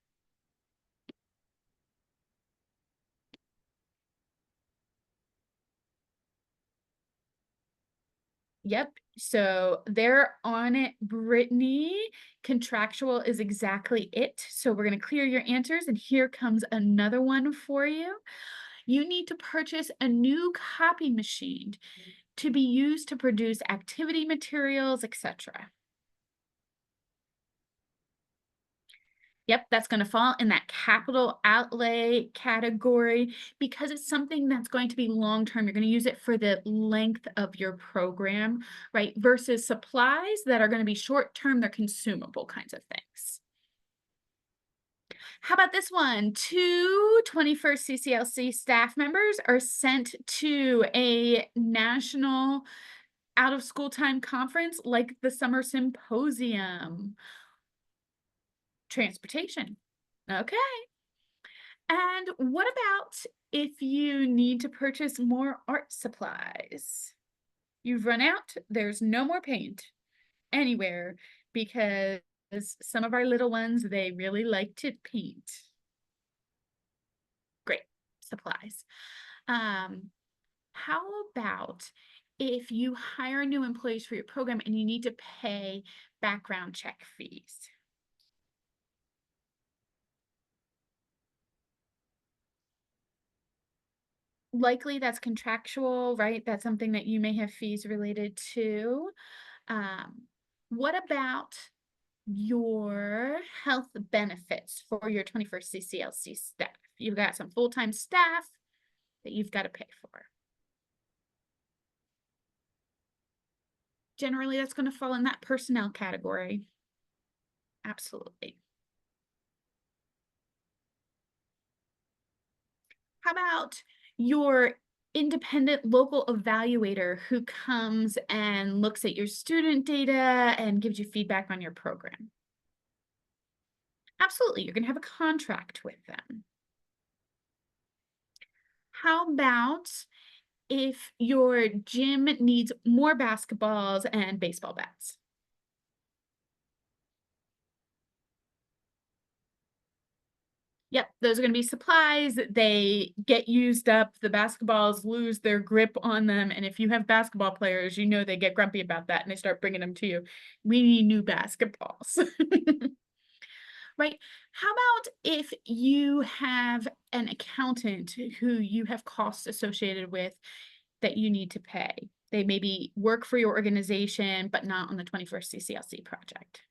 Yep. So they're on it, Brittany. Contractual is exactly it. So we're going to clear your answers, and here comes another one for you. You need to purchase a new copy machine to be used to produce activity materials, etc. Yep, that's going to fall in that capital outlay category because it's something that's going to be long-term. You're going to use it for the length of your program, right? Versus supplies that are going to be short-term, they're consumable kinds of things. How about this one? 21st CCLC staff members are sent to a national out-of-school time conference like the summer symposium. Transportation. Okay. And what about if you need to purchase more art supplies? You've run out, there's no more paint anywhere because some of our little ones, they really like to paint. Great, supplies. How about if you hire new employees for your program and you need to pay background check fees? Likely that's contractual, right? That's something that you may have fees related to. What about your health benefits for your 21st CCLC staff? You've got some full-time staff that you've got to pay for. Generally, that's going to fall in that personnel category. Absolutely. How about your independent local evaluator who comes and looks at your student data and gives you feedback on your program? Absolutely, you're going to have a contract with them. How about if your gym needs more basketballs and baseball bats? Yep, those are going to be supplies. They get used up. The basketballs lose their grip on them. And if you have basketball players, you know they get grumpy about that and they start bringing them to you. We need new basketballs. Right? How about if you have an accountant who you have costs associated with that you need to pay? They maybe work for your organization, but not on the 21st CCLC project.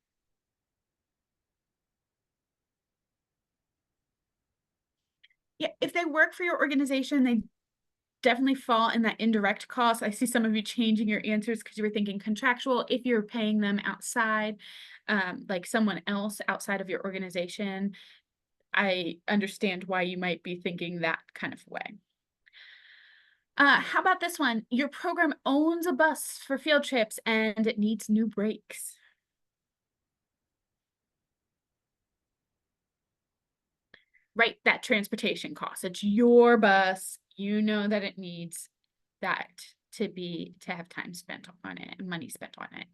Yeah, if they work for your organization, they definitely fall in that indirect cost. I see some of you changing your answers because you were thinking contractual. If you're paying them outside, like someone else outside of your organization, I understand why you might be thinking that kind of way. How about this one? Your program owns a bus for field trips and it needs new brakes. Right, that transportation cost. It's your bus. You know that it needs that to have time spent on it and money spent on it.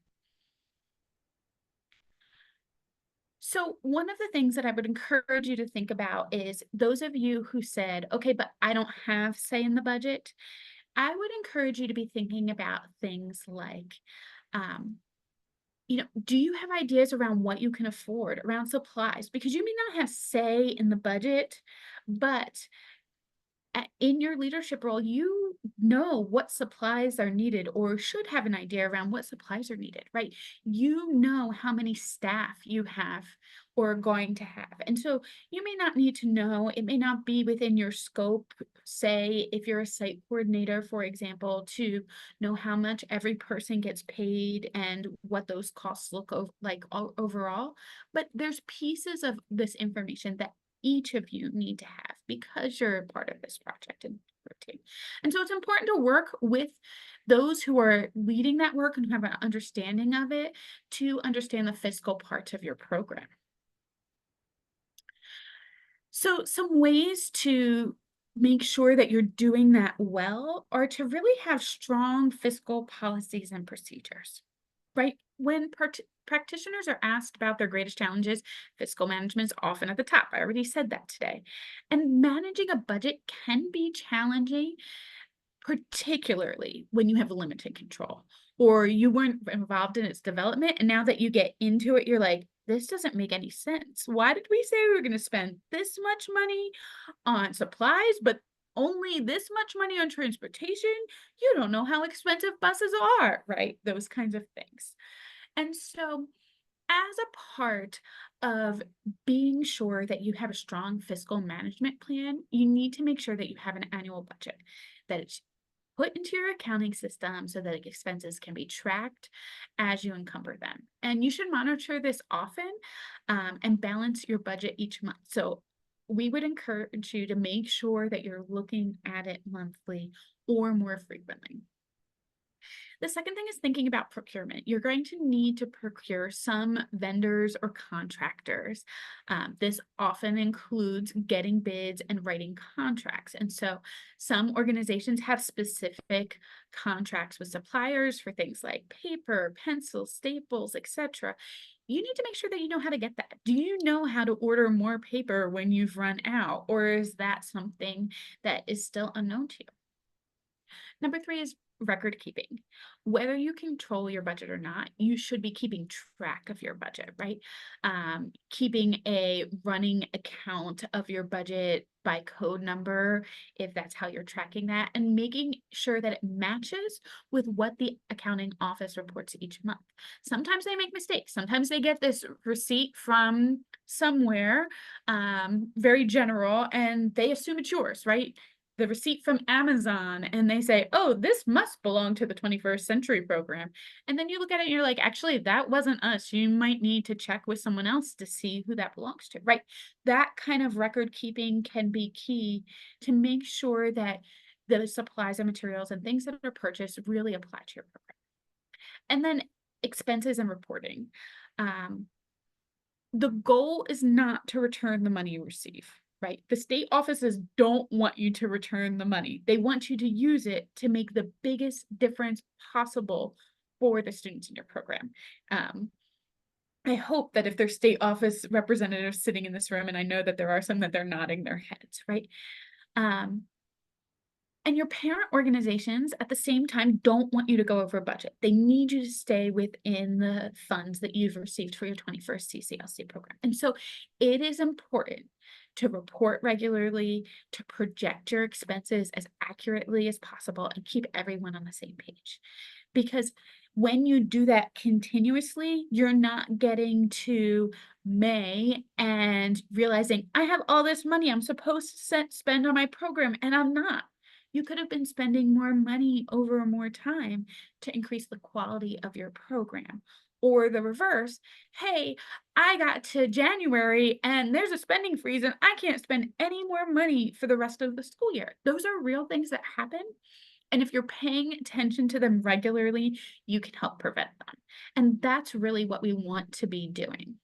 So one of the things that I would encourage you to think about is those of you who said, okay, but I don't have say in the budget. I would encourage you to be thinking about things like, do you have ideas around what you can afford around supplies? Because you may not have say in the budget, but in your leadership role, you know what supplies are needed or should have an idea around what supplies are needed, right? You know how many staff you have or are going to have. And so you may not need to know, it may not be within your scope, say, if you're a site coordinator, for example, to know how much every person gets paid and what those costs look like overall. But there's pieces of this information that each of you need to have because you're a part of this project and team. And so it's important to work with those who are leading that work and who have an understanding of it to understand the fiscal parts of your program. So some ways to make sure that you're doing that well are to really have strong fiscal policies and procedures, right? When practitioners are asked about their greatest challenges, fiscal management is often at the top. I already said that today. And managing a budget can be challenging, particularly when you have limited control or you weren't involved in its development. And now that you get into it, you're like, this doesn't make any sense. Why did we say we were going to spend this much money on supplies, but only this much money on transportation? You don't know how expensive buses are, right? Those kinds of things. And so, as a part of being sure that you have a strong fiscal management plan, you need to make sure that you have an annual budget, that it's put into your accounting system so that expenses can be tracked as you encumber them. And you should monitor this often and balance your budget each month. So we would encourage you to make sure that you're looking at it monthly or more frequently. The second thing is thinking about procurement. You're going to need to procure some vendors or contractors. This often includes getting bids and writing contracts. And so some organizations have specific contracts with suppliers for things like paper, pencils, staples, etc. You need to make sure that you know how to get that. Do you know how to order more paper when you've run out? Or is that something that is still unknown to you? Number three is record keeping. Whether you control your budget or not, you should be keeping track of your budget, right? Keeping a running account of your budget by code number, if that's how you're tracking that, and making sure that it matches with what the accounting office reports each month. Sometimes they make mistakes. Sometimes they get this receipt from somewhere, very general, and they assume it's yours, right? The receipt from Amazon and they say, oh, this must belong to the 21st century program. And then you look at it and you're like, actually, that wasn't us. You might need to check with someone else to see who that belongs to, right? That kind of record keeping can be key to make sure that the supplies and materials and things that are purchased really apply to your program. And then expenses and reporting. The goal is not to return the money you receive, right? The state offices don't want you to return the money. They want you to use it to make the biggest difference possible for the students in your program. I hope that if there's state office representatives sitting in this room, and I know that there are some, that they're nodding their heads, right? And your parent organizations at the same time don't want you to go over budget. They need you to stay within the funds that you've received for your 21st CCLC program. And so it is important to report regularly, to project your expenses as accurately as possible, and keep everyone on the same page. Because when you do that continuously, you're not getting to May and realizing, I have all this money I'm supposed to spend on my program, and I'm not. You could have been spending more money over more time to increase the quality of your program. Or the reverse, hey, I got to January and there's a spending freeze and I can't spend any more money for the rest of the school year. Those are real things that happen. And if you're paying attention to them regularly, you can help prevent them. And that's really what we want to be doing.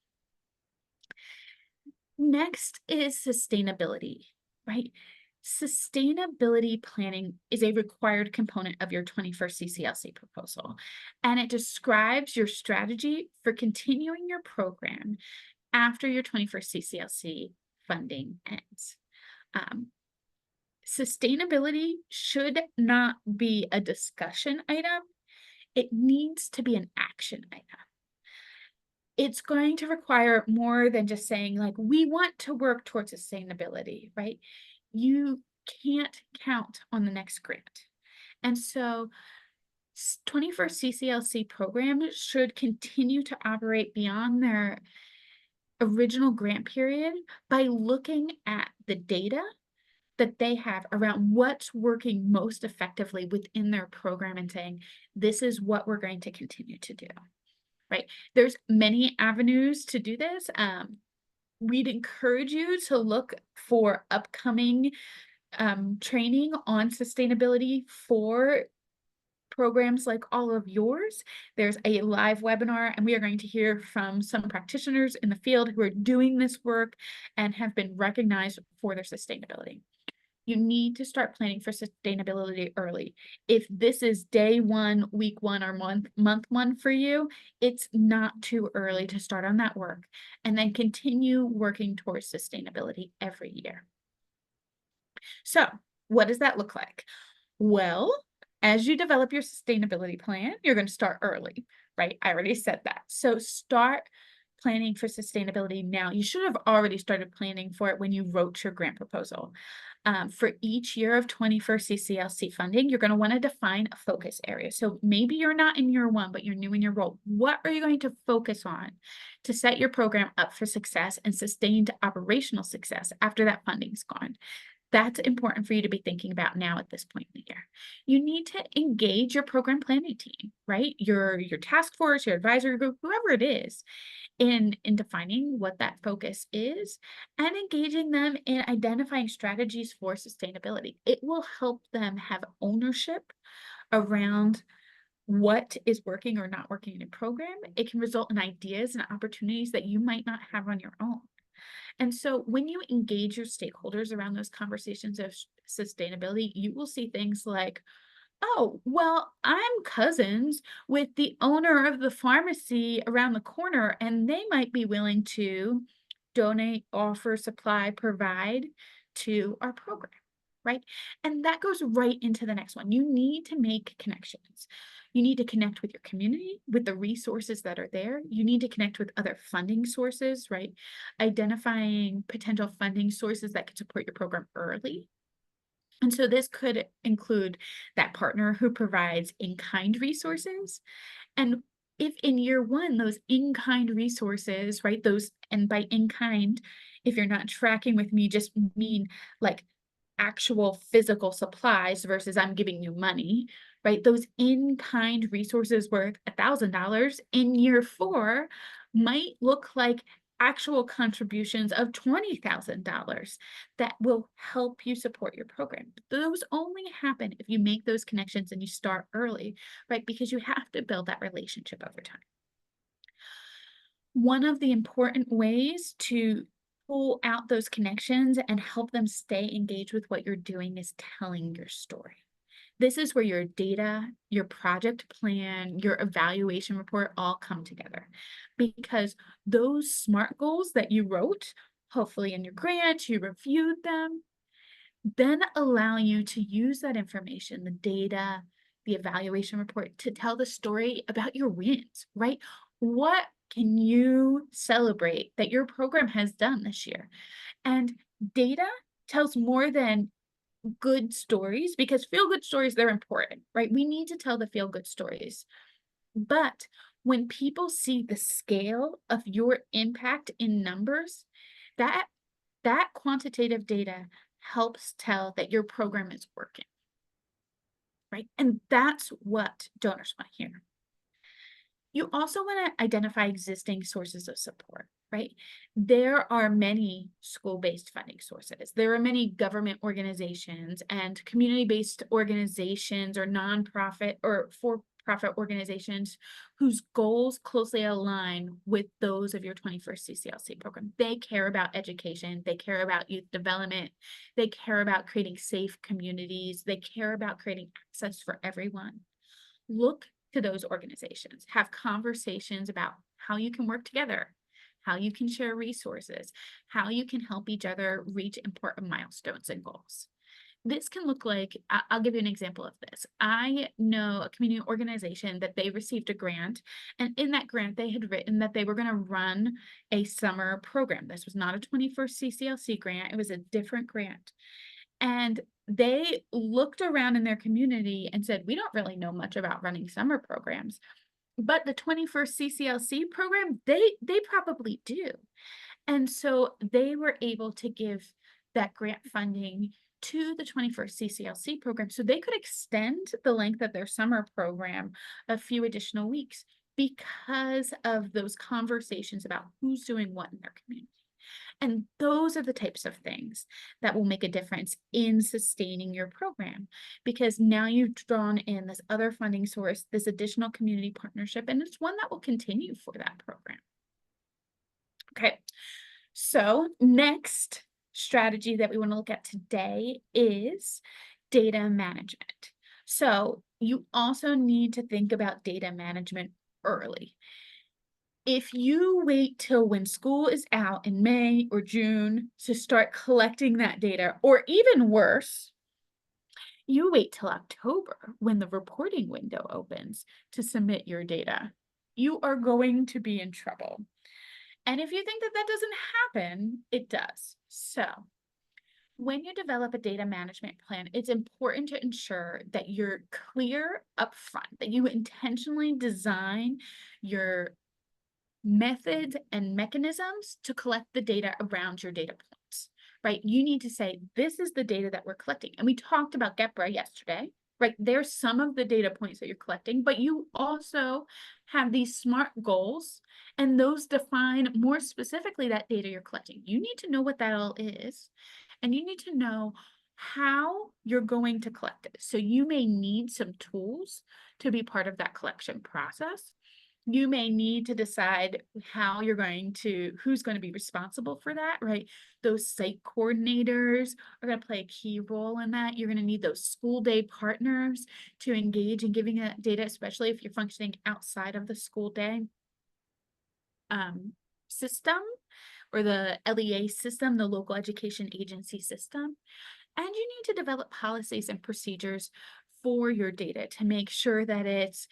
Next is sustainability, right? Sustainability planning is a required component of your 21st CCLC proposal, and it describes your strategy for continuing your program after your 21st CCLC funding ends. Sustainability should not be a discussion item. It needs to be an action item. It's going to require more than just saying, like, we want to work towards sustainability, right? You can't count on the next grant. And so 21st CCLC programs should continue to operate beyond their original grant period by looking at the data that they have around what's working most effectively within their program and saying, this is what we're going to continue to do, right? There's many avenues to do this. We'd encourage you to look for upcoming training on sustainability for programs like all of yours. There's a live webinar, and we are going to hear from some practitioners in the field who are doing this work and have been recognized for their sustainability. You need to start planning for sustainability early. If this is day one, week one, or month one for you, it's not too early to start on that work and then continue working towards sustainability every year. So, what does that look like? Well, as you develop your sustainability plan, you're going to start early, right? I already said that. So start planning for sustainability now. You should have already started planning for it when you wrote your grant proposal. For each year of 21st CCLC funding, you're going to want to define a focus area. So maybe you're not in year one, but you're new in your role. What are you going to focus on to set your program up for success and sustained operational success after that funding's gone? That's important for you to be thinking about now at this point in the year. You need to engage your program planning team, right? Your task force, your advisory group, whoever it is, in defining what that focus is and engaging them in identifying strategies for sustainability. It will help them have ownership around what is working or not working in a program. It can result in ideas and opportunities that you might not have on your own. And so when you engage your stakeholders around those conversations of sustainability, you will see things like, oh, well, I'm cousins with the owner of the pharmacy around the corner, and they might be willing to donate, offer, supply, provide to our program, right? And that goes right into the next one. You need to make connections. You need to connect with your community, with the resources that are there. You need to connect with other funding sources, right? Identifying potential funding sources that could support your program early. And so this could include that partner who provides in-kind resources. And if in year one, those in-kind resources, right, those, and by in-kind, if you're not tracking with me, just mean like actual physical supplies versus I'm giving you money, right? Those in-kind resources worth $1,000 in year four might look like actual contributions of $20,000 that will help you support your program. Those only happen if you make those connections and you start early, right? Because you have to build that relationship over time. One of the important ways to pull out those connections and help them stay engaged with what you're doing is telling your story. This is where your data, your project plan, your evaluation report all come together, because those SMART goals that you wrote, hopefully in your grant, you reviewed them, then allow you to use that information, the data, the evaluation report, to tell the story about your wins, right? What can you celebrate that your program has done this year? And data tells more than good stories, because feel-good stories, they're important, right? We need to tell the feel-good stories. But when people see the scale of your impact in numbers, that quantitative data helps tell that your program is working, right? And that's what donors want to hear. You also want to identify existing sources of support, right? There are many school-based funding sources. There are many government organizations and community-based organizations or nonprofit or for-profit organizations whose goals closely align with those of your 21st CCLC program. They care about education. They care about youth development. They care about creating safe communities. They care about creating access for everyone. Look to those organizations, have conversations about how you can work together, how you can share resources, how you can help each other reach important milestones and goals. This can look like, I'll give you an example of this. I know a community organization that they received a grant, and in that grant, they had written that they were going to run a summer program. This was not a 21st CCLC grant, it was a different grant. And they looked around in their community and said, we don't really know much about running summer programs, but the 21st CCLC program, they probably do. And so they were able to give that grant funding to the 21st CCLC program so they could extend the length of their summer program a few additional weeks because of those conversations about who's doing what in their community. And those are the types of things that will make a difference in sustaining your program, because now you've drawn in this other funding source, this additional community partnership, and it's one that will continue for that program. Okay, so next, strategy that we want to look at today is data management. So you also need to think about data management early. If you wait till when school is out in May or June to start collecting that data, or even worse, you wait till October when the reporting window opens to submit your data, you are going to be in trouble. And if you think that that doesn't happen, it does. So when you develop a data management plan, it's important to ensure that you're clear upfront, that you intentionally design your methods and mechanisms to collect the data around your data points, right? You need to say, this is the data that we're collecting. And we talked about GEPRA yesterday, right? There's some of the data points that you're collecting, but you also have these SMART goals, and those define more specifically that data you're collecting. You need to know what that all is, and you need to know how you're going to collect it. So you may need some tools to be part of that collection process. You may need to decide how you're going to, who's going to be responsible for that, right? Those site coordinators are going to play a key role in that. You're going to need those school day partners to engage in giving that data, especially if you're functioning outside of the school day system, or the LEA system, the local education agency system. And you need to develop policies and procedures for your data to make sure that it's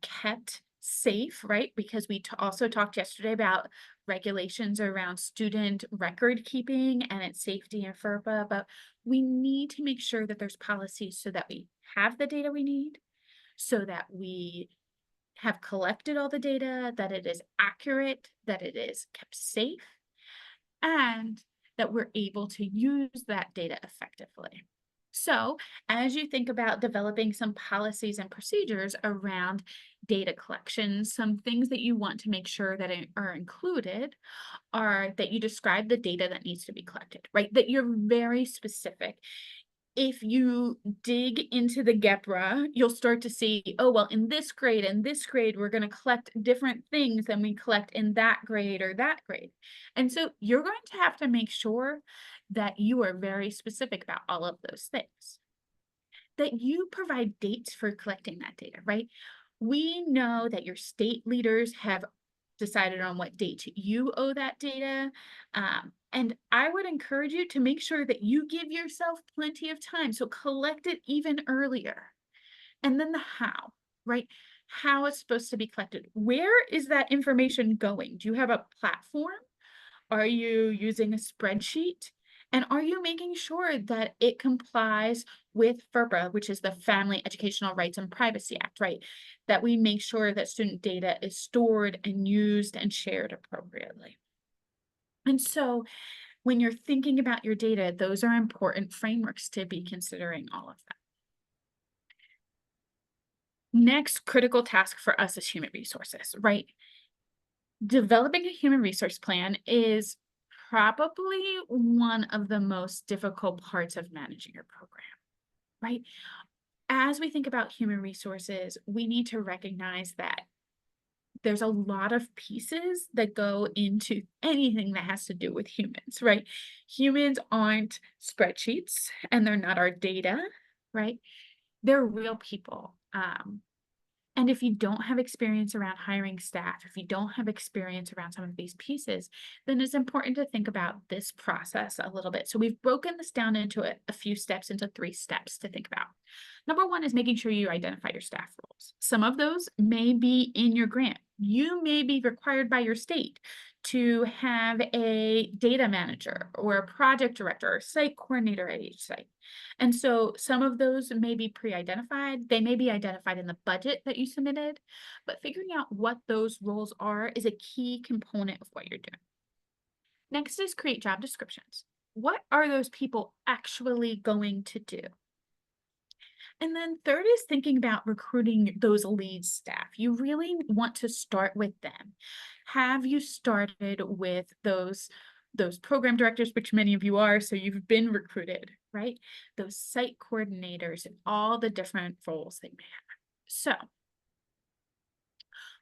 kept safe, right? Because we also talked yesterday about regulations around student record keeping and its safety in FERPA, but we need to make sure that there's policies so that we have the data we need, so that we have collected all the data, that it is accurate, that it is kept safe, and that we're able to use that data effectively. So as you think about developing some policies and procedures around data collection, some things that you want to make sure that are included are that you describe the data that needs to be collected, right? That you're very specific. If you dig into the GEPRA, you'll start to see, oh, well, in this grade and this grade, we're going to collect different things than we collect in that grade or that grade. And so you're going to have to make sure that you are very specific about all of those things. That you provide dates for collecting that data, right? We know that your state leaders have decided on what date you owe that data. And I would encourage you to make sure that you give yourself plenty of time. So collect it even earlier. And then the how, right? How it's supposed to be collected. Where is that information going? Do you have a platform? Are you using a spreadsheet? And are you making sure that it complies with FERPA, which is the Family Educational Rights and Privacy Act, right? That we make sure that student data is stored and used and shared appropriately. And so when you're thinking about your data, those are important frameworks to be considering all of that. Next critical task for us as human resources, right? Developing a human resource plan is probably one of the most difficult parts of managing your program, right? As we think about human resources, we need to recognize that there's a lot of pieces that go into anything that has to do with humans, right? Humans aren't spreadsheets and they're not our data, right? They're real people. And if you don't have experience around hiring staff, if you don't have experience around some of these pieces, then it's important to think about this process a little bit. So we've broken this down into a few steps, into 3 steps to think about. Number 1 is making sure you identify your staff roles. Some of those may be in your grant. You may be required by your state to have a data manager or a project director or site coordinator at each site. And so some of those may be pre-identified. They may be identified in the budget that you submitted, but figuring out what those roles are is a key component of what you're doing. Next is create job descriptions. What are those people actually going to do? And then third is thinking about recruiting those lead staff. You really want to start with them. Have you started with those program directors, which many of you are, so you've been recruited, right? Those site coordinators and all the different roles they may have. So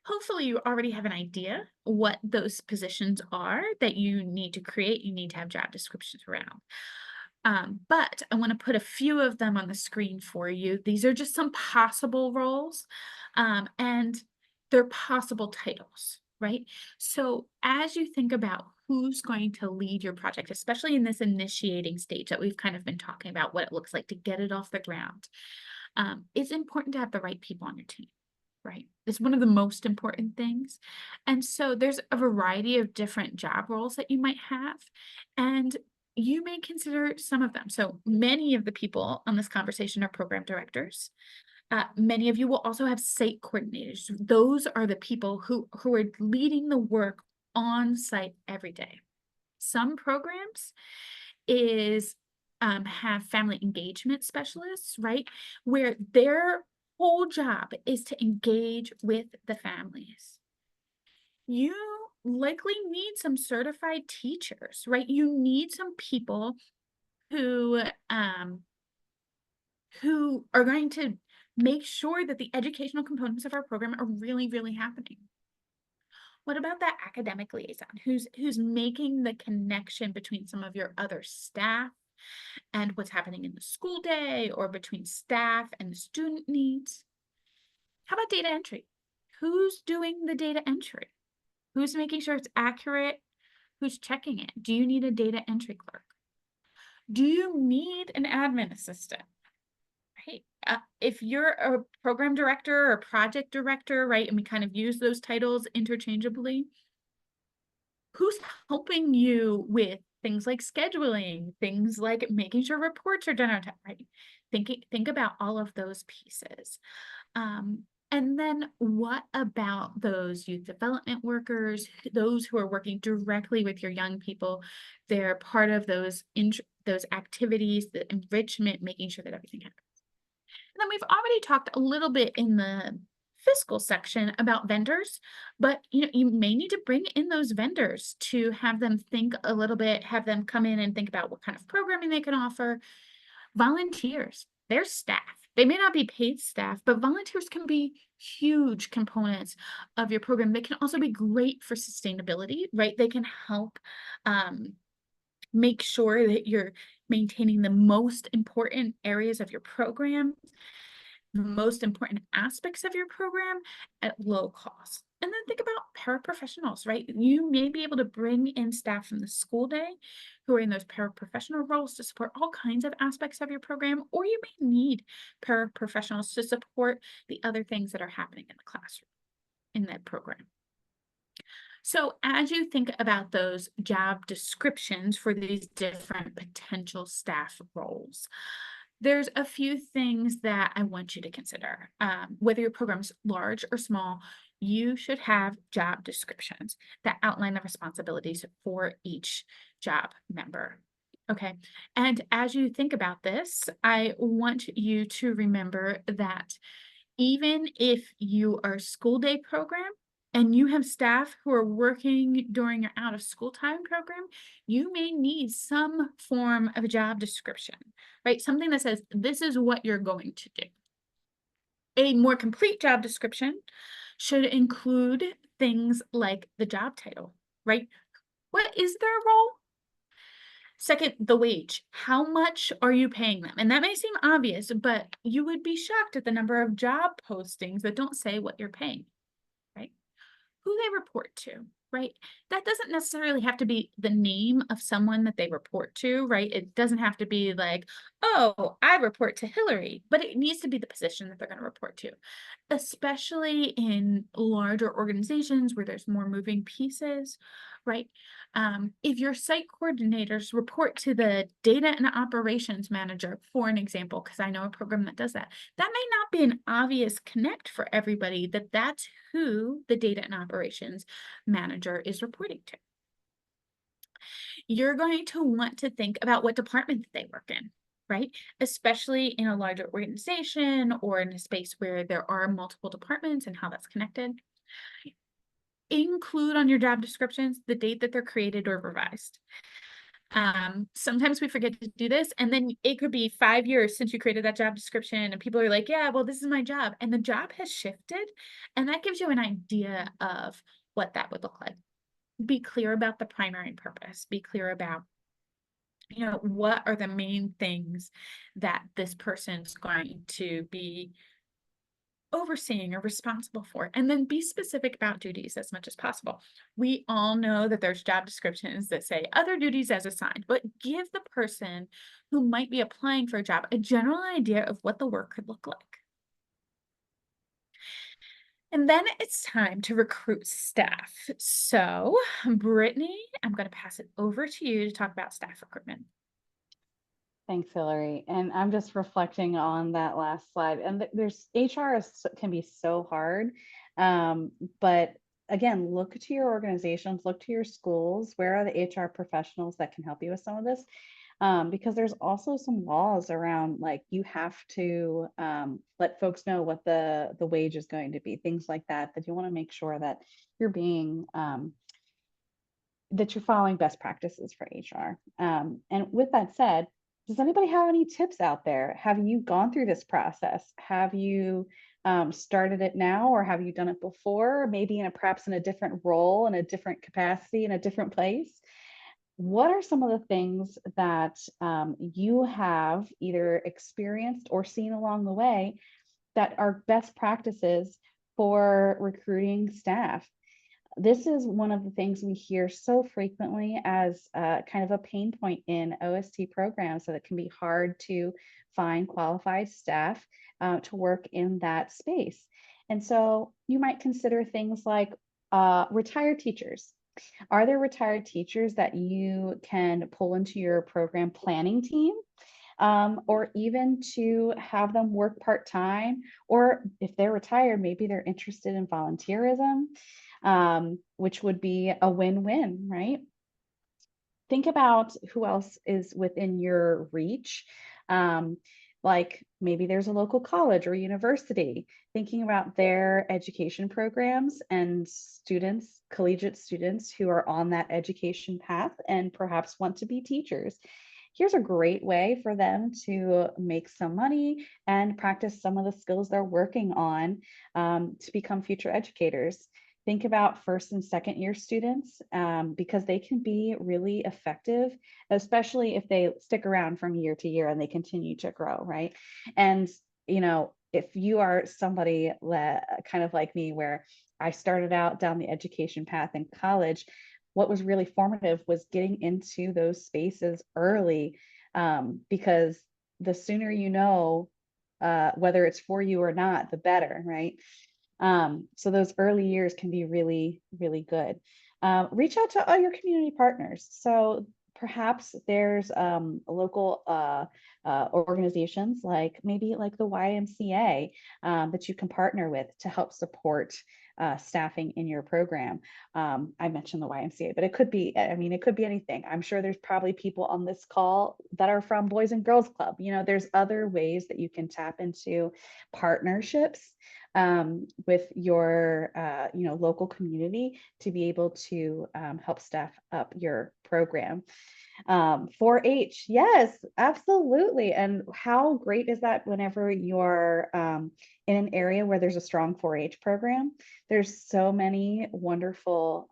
Hopefully you already have an idea what those positions are that you need to create, you need to have job descriptions around. But I want to put a few of them on the screen for you. These are just some possible roles, and they're possible titles, right? So as you think about who's going to lead your project, especially in this initiating stage that we've kind of been talking about, what it looks like to get it off the ground, it's important to have the right people on your team. Right. It's one of the most important things. And so there's a variety of different job roles that you might have, and you may consider some of them. So many of the people on this conversation are program directors. Many of you will also have site coordinators. Those are the people who are leading the work on site every day. Some programs is have family engagement specialists, right? Where their whole job is to engage with the families. You likely need some certified teachers, right? You need some people who are going to make sure that the educational components of our program are really, really happening. What about that academic liaison who's making the connection between some of your other staff and what's happening in the school day, or between staff and the student needs? How about data entry? Who's doing the data entry? Who's making sure it's accurate? Who's checking it? Do you need a data entry clerk? Do you need an admin assistant? Right? If you're a program director or project director, right, and we kind of use those titles interchangeably, who's helping you with things like scheduling, things like making sure reports are done on time, right? Think about all of those pieces. And then what about those youth development workers, those who are working directly with your young people? They're part of those activities, the enrichment, making sure that everything happens. And then we've already talked a little bit in the fiscal section about vendors, but you may need to bring in those vendors to have them think a little bit, have them come in and think about what kind of programming they can offer. Volunteers, they're staff. They may not be paid staff, but volunteers can be huge components of your program. They can also be great for sustainability, right? They can help make sure that you're maintaining the most important areas of your program, the most important aspects of your program at low cost. And then think about paraprofessionals, right? You may be able to bring in staff from the school day who are in those paraprofessional roles to support all kinds of aspects of your program, or you may need paraprofessionals to support the other things that are happening in the classroom in that program. So as you think about those job descriptions for these different potential staff roles, there's a few things that I want you to consider. Whether your program's large or small, you should have job descriptions that outline the responsibilities for each job member. Okay. And as you think about this, I want you to remember that even if you are a school day program and you have staff who are working during your out of school time program, you may need some form of a job description, right? Something that says, this is what you're going to do. A more complete job description should include things like the job title, right? What is their role? Second, the wage. How much are you paying them? And that may seem obvious, but you would be shocked at the number of job postings that don't say what you're paying, right? Who they report to, right? That doesn't necessarily have to be the name of someone that they report to, right? It doesn't have to be like, oh, I report to Hillary, but it needs to be the position that they're going to report to, especially in larger organizations where there's more moving pieces, right? If your site coordinators report to the data and operations manager, for an example, because I know a program that does that, that may not be an obvious connect for everybody that that's who the data and operations manager is reporting to. You're going to want to think about what department they work in, right? Especially in a larger organization or in a space where there are multiple departments and how that's connected. Include on your job descriptions the date that they're created or revised. Sometimes we forget to do this, and then it could be 5 years since you created that job description, and people are like, "Yeah, well, this is my job," and the job has shifted, and that gives you an idea of what that would look like. Be clear about the primary purpose. Be clear about, what are the main things that this person's going to be overseeing or responsible for, and then be specific about duties as much as possible. We all know that there's job descriptions that say other duties as assigned, but give the person who might be applying for a job a general idea of what the work could look like. And then it's time to recruit staff. So, Brittany, I'm going to pass it over to you to talk about staff recruitment. Thanks, Hillary. And I'm just reflecting on that last slide. And there's HR can be so hard. But again, look to your organizations, look to your schools. Where are the HR professionals that can help you with some of this? Because there's also some laws around, like, you have to let folks know what the wage is going to be, things like that, that you want to make sure that you're being that you're following best practices for HR. And with that said, does anybody have any tips out there? Have you gone through this process? Have you started it now, or have you done it before? Maybe perhaps in a different role, in a different capacity, in a different place? What are some of the things that you have either experienced or seen along the way that are best practices for recruiting staff? This is one of the things we hear so frequently as kind of a pain point in OST programs, so it can be hard to find qualified staff to work in that space. And so you might consider things like retired teachers. Are there retired teachers that you can pull into your program planning team? Or even to have them work part-time, or if they're retired, maybe they're interested in volunteerism, which would be a win-win, right? Think about who else is within your reach. Like maybe there's a local college or university, thinking about their education programs and students, collegiate students who are on that education path and perhaps want to be teachers. Here's a great way for them to make some money and practice some of the skills they're working on to become future educators. Think about first and second year students because they can be really effective, especially if they stick around from year to year and they continue to grow, right? And, if you are somebody kind of like me, where I started out down the education path in college, what was really formative was getting into those spaces early, because the sooner you know whether it's for you or not, the better, right? So those early years can be really, really good. Reach out to all your community partners. So perhaps there's local organizations, like maybe like the YMCA, that you can partner with to help support staffing in your program. I mentioned the YMCA, but it could be, it could be anything. I'm sure there's probably people on this call that are from Boys and Girls Club. There's other ways that you can tap into partnerships with your local community to be able to help staff up your program. 4-H, yes, absolutely. And how great is that whenever you're in an area where there's a strong 4-H program? There's so many wonderful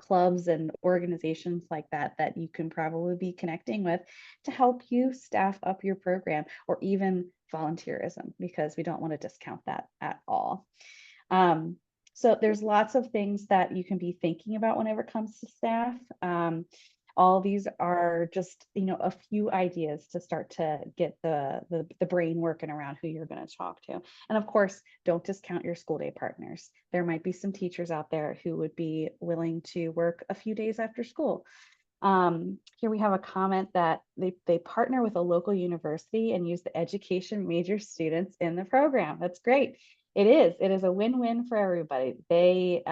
clubs and organizations like that that you can probably be connecting with to help you staff up your program, or even volunteerism, because we don't want to discount that at all. So there's lots of things that you can be thinking about whenever it comes to staff. All these are just, a few ideas to start to get the brain working around who you're going to talk to. And of course, don't discount your school day partners. There might be some teachers out there who would be willing to work a few days after school. Here we have a comment that they partner with a local university and use the education major students in the program. That's great. It is a win-win for everybody. They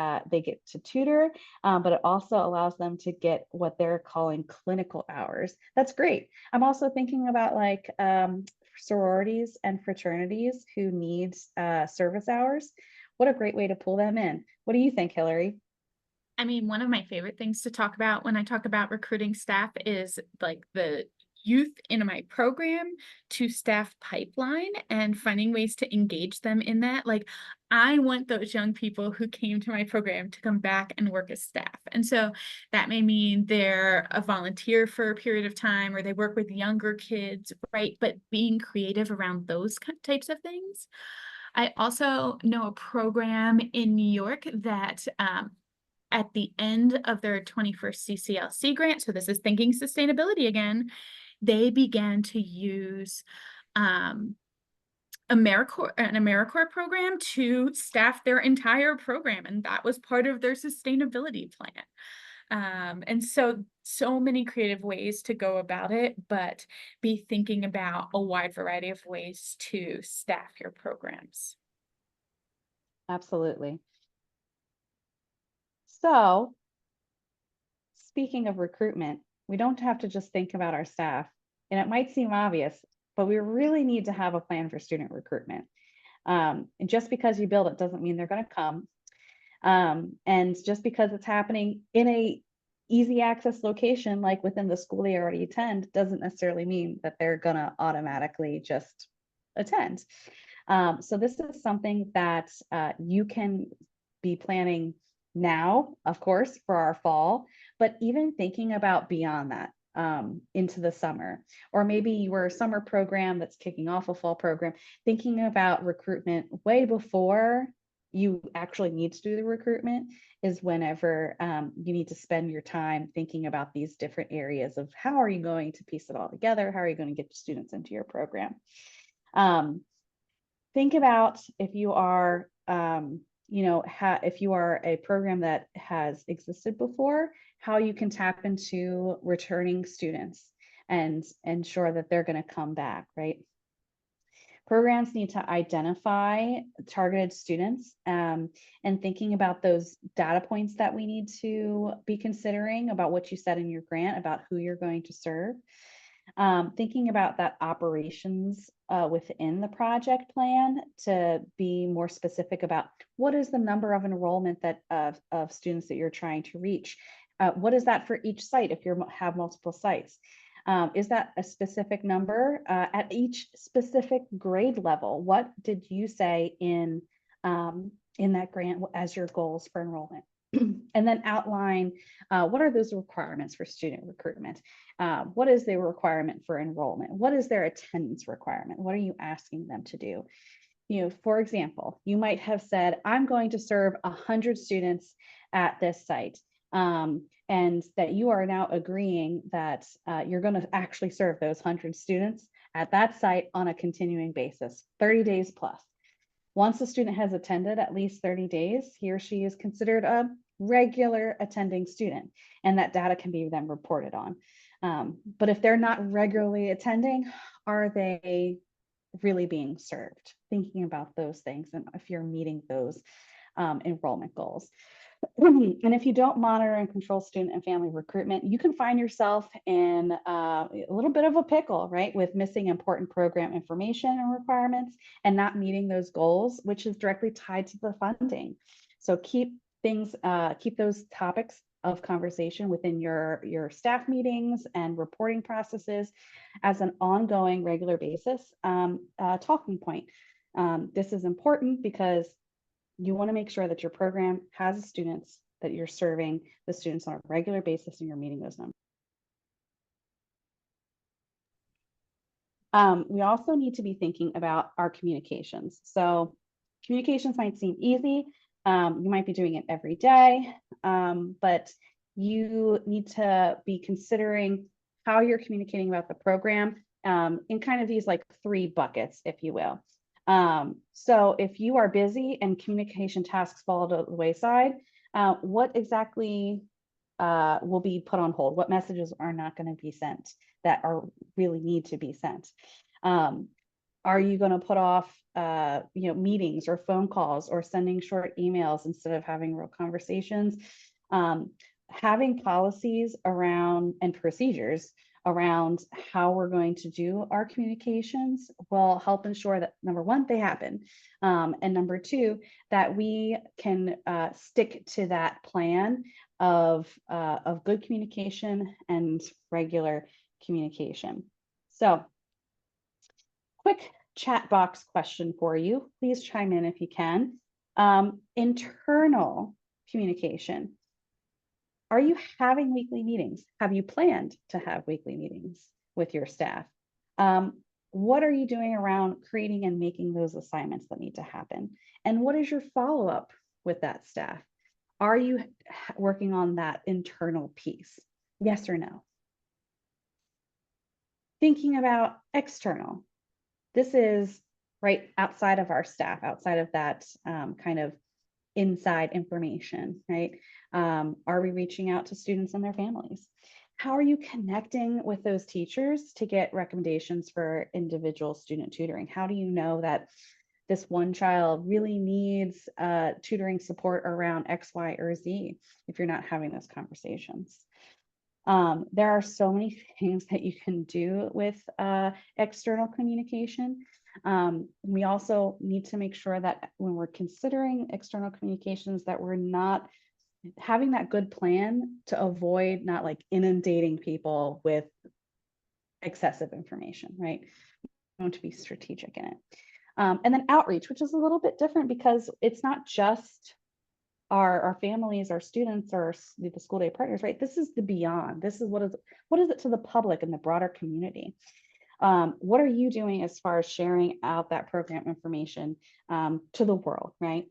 get to tutor, but it also allows them to get what they're calling clinical hours. That's great. I'm also thinking about like sororities and fraternities who need service hours. What a great way to pull them in. What do you think, Hillary? I mean, one of my favorite things to talk about when I talk about recruiting staff is like the youth in my program to staff pipeline and finding ways to engage them in that. Like, I want those young people who came to my program to come back and work as staff. And so that may mean they're a volunteer for a period of time or they work with younger kids, right? But being creative around those types of things. I also know a program in New York that at the end of their 21st CCLC grant, so this is thinking sustainability again, they began to use um, an AmeriCorps program to staff their entire program, and that was part of their sustainability plan. And so many creative ways to go about it, but be thinking about a wide variety of ways to staff your programs. Absolutely. So, speaking of recruitment, we don't have to just think about our staff, and it might seem obvious, but we really need to have a plan for student recruitment. And just because you build it doesn't mean they're going to come. And just because it's happening in a easy access location, like within the school they already attend, doesn't necessarily mean that they're going to automatically just attend. So this is something that you can be planning now, of course, for our fall, but even thinking about beyond that, into the summer, or maybe your summer program that's kicking off a fall program, thinking about recruitment way before you actually need to do the recruitment is whenever you need to spend your time thinking about these different areas of how are you going to piece it all together? How are you going to get students into your program? Think about if you are, if you are a program that has existed before, how you can tap into returning students and ensure that they're going to come back, right? Programs need to identify targeted students, and thinking about those data points that we need to be considering about what you said in your grant about who you're going to serve. Thinking about that operations within the project plan to be more specific about what is the number of enrollment that of students that you're trying to reach. What is that for each site if you have multiple sites? Is that a specific number at each specific grade level? What did you say in that grant as your goals for enrollment? And then outline what are those requirements for student recruitment? What is the requirement for enrollment? What is their attendance requirement? What are you asking them to do? For example, you might have said, I'm going to serve 100 students at this site. And that you are now agreeing that you're going to actually serve those 100 students at that site on a continuing basis, 30 days plus. Once a student has attended at least 30 days, he or she is considered a regular attending student, and that data can be then reported on. But if they're not regularly attending, are they really being served? Thinking about those things and if you're meeting those enrollment goals. And if you don't monitor and control student and family recruitment, you can find yourself in a little bit of a pickle, right? With missing important program information and requirements and not meeting those goals, which is directly tied to the funding. So keep those topics of conversation within your staff meetings and reporting processes as an ongoing regular basis talking point. This is important because you want to make sure that your program has students, that you're serving the students on a regular basis and you're meeting those numbers. We also need to be thinking about our communications. So communications might seem easy. You might be doing it every day, but you need to be considering how you're communicating about the program in kind of these like 3 buckets, if you will. So if you are busy and communication tasks fall to the wayside, what exactly will be put on hold? What messages are not going to be sent that are really need to be sent? Are you going to put off meetings or phone calls or sending short emails instead of having real conversations? Having policies around and procedures around how we're going to do our communications will help ensure that, number one, they happen. And number two, that we can stick to that plan of good communication and regular communication. So, quick chat box question for you. Please chime in if you can. Internal communication. Are you having weekly meetings? Have you planned to have weekly meetings with your staff? What are you doing around creating and making those assignments that need to happen? And what is your follow-up with that staff? Are you working on that internal piece? Yes or no? Thinking about external. This is right outside of our staff, outside of that kind of inside information, right? Are we reaching out to students and their families? How are you connecting with those teachers to get recommendations for individual student tutoring? How do you know that this one child really needs tutoring support around X, Y, or Z if you're not having those conversations? There are so many things that you can do with external communication. We also need to make sure that when we're considering external communications, that we're not having that good plan to avoid not like inundating people with excessive information, right? We want to be strategic in it. And then outreach, which is a little bit different because it's not just our families, our students, or the school day partners, right? This is the beyond. This is what is it to the public and the broader community? What are you doing as far as sharing out that program information to the world, right?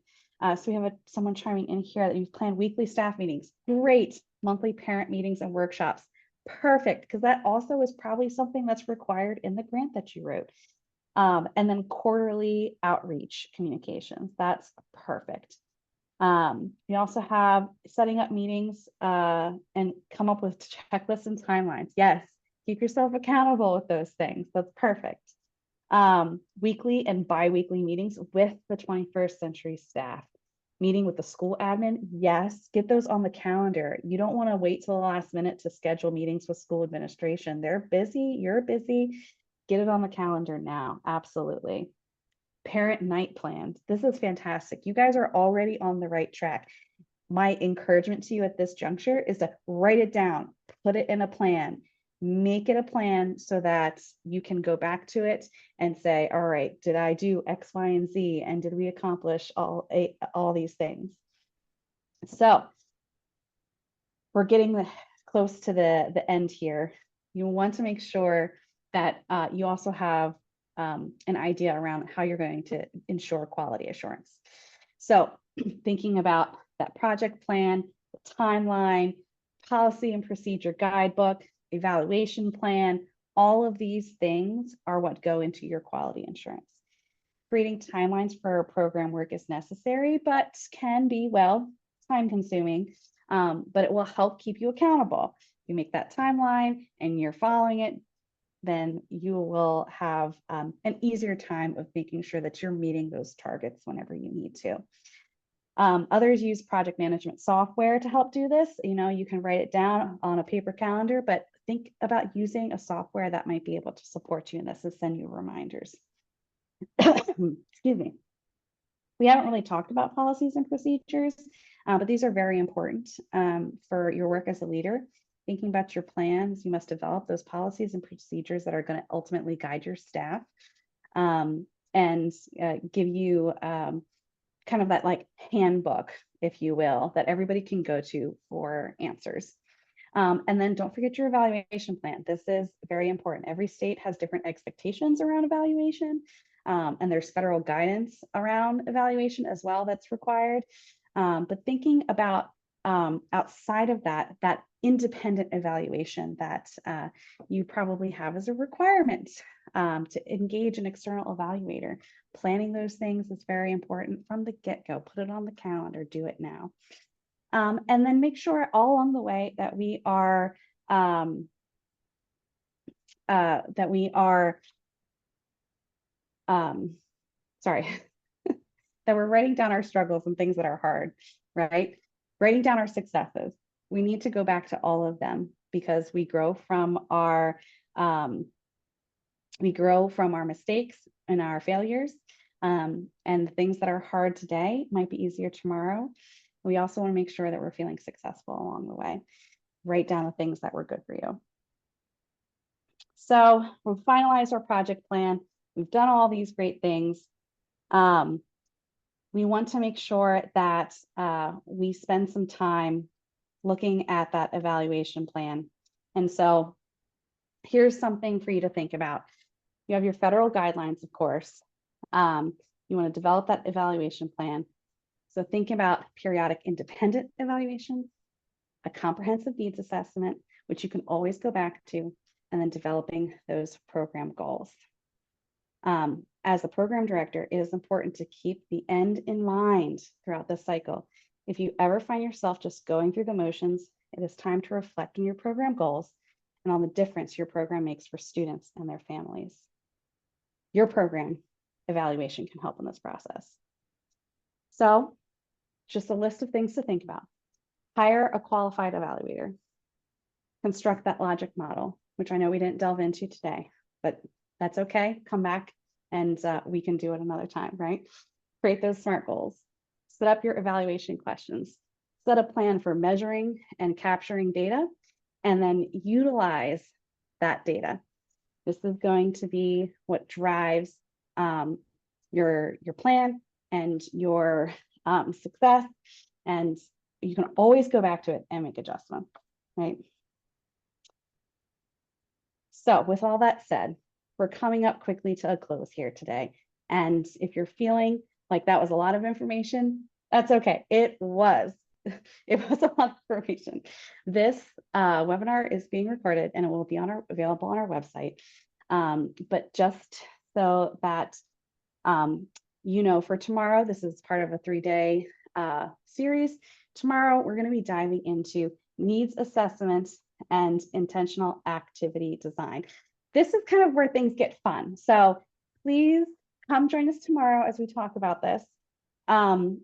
So we have someone chiming in here that you've planned weekly staff meetings. Great. Monthly parent meetings and workshops. Perfect, because that also is probably something that's required in the grant that you wrote. And then quarterly outreach communications. That's perfect. We also have setting up meetings and come up with checklists and timelines. Yes, keep yourself accountable with those things. That's perfect. Weekly and bi-weekly meetings with the 21st century staff. Meeting with the school admin, yes, get those on the calendar. You don't want to wait till the last minute to schedule meetings with school administration. They're busy, you're busy. Get it on the calendar now, absolutely. Parent night plans. This is fantastic. You guys are already on the right track. My encouragement to you at this juncture is to write it down, put it in a plan, make it a plan so that you can go back to it and say, all right, did I do X, Y, and Z? And did we accomplish all these things? So we're getting close to the end here. You want to make sure that you also have an idea around how you're going to ensure quality assurance. So thinking about that project plan, the timeline, policy and procedure guidebook, evaluation plan, all of these things are what go into your quality assurance. Creating timelines for program work is necessary, but can be, well, time consuming, but it will help keep you accountable. If you make that timeline and you're following it, then you will have an easier time of making sure that you're meeting those targets whenever you need to. Others use project management software to help do this. You know, you can write it down on a paper calendar, but think about using a software that might be able to support you in this and send you reminders. Excuse me. We haven't really talked about policies and procedures, but these are very important for your work as a leader. Thinking about your plans, you must develop those policies and procedures that are going to ultimately guide your staff and give you kind of that like handbook, if you will, that everybody can go to for answers. And then don't forget your evaluation plan. This is very important. Every state has different expectations around evaluation, and there's federal guidance around evaluation as well that's required. But thinking about outside of that independent evaluation that you probably have as a requirement to engage an external evaluator. Planning those things is very important from the get-go. Put it on the calendar, do it now. And then make sure all along the way that we are sorry, that we're writing down our struggles and things that are hard, right? Writing down our successes. We need to go back to all of them. because we grow from our mistakes and our failures. And the things that are hard today might be easier tomorrow. We also want to make sure that we're feeling successful along the way. Write down the things that were good for you. So we've finalized our project plan. We've done all these great things. We want to make sure that we spend some time looking at that evaluation plan. And so here's something for you to think about. You have your federal guidelines, of course. You want to develop that evaluation plan. So think about periodic independent evaluations, a comprehensive needs assessment, which you can always go back to, and then developing those program goals. As a program director, it is important to keep the end in mind throughout this cycle. If you ever find yourself just going through the motions, it is time to reflect on your program goals and on the difference your program makes for students and their families. Your program evaluation can help in this process. So, just a list of things to think about. Hire a qualified evaluator. Construct that logic model, which I know we didn't delve into today, but that's okay. Come back and we can do it another time, right? Create those SMART goals. Set up your evaluation questions. Set a plan for measuring and capturing data, and then utilize that data. This is going to be what drives your plan and your success, and you can always go back to it and make adjustments, right? So with all that said, we're coming up quickly to a close here today. And if you're feeling like that was a lot of information, that's okay. It was a lot of information. This webinar is being recorded and it will be available on our website. But just so that you know, for tomorrow, this is part of a 3-day series. Tomorrow, we're going to be diving into needs assessment and intentional activity design. This is kind of where things get fun. So please come join us tomorrow as we talk about this.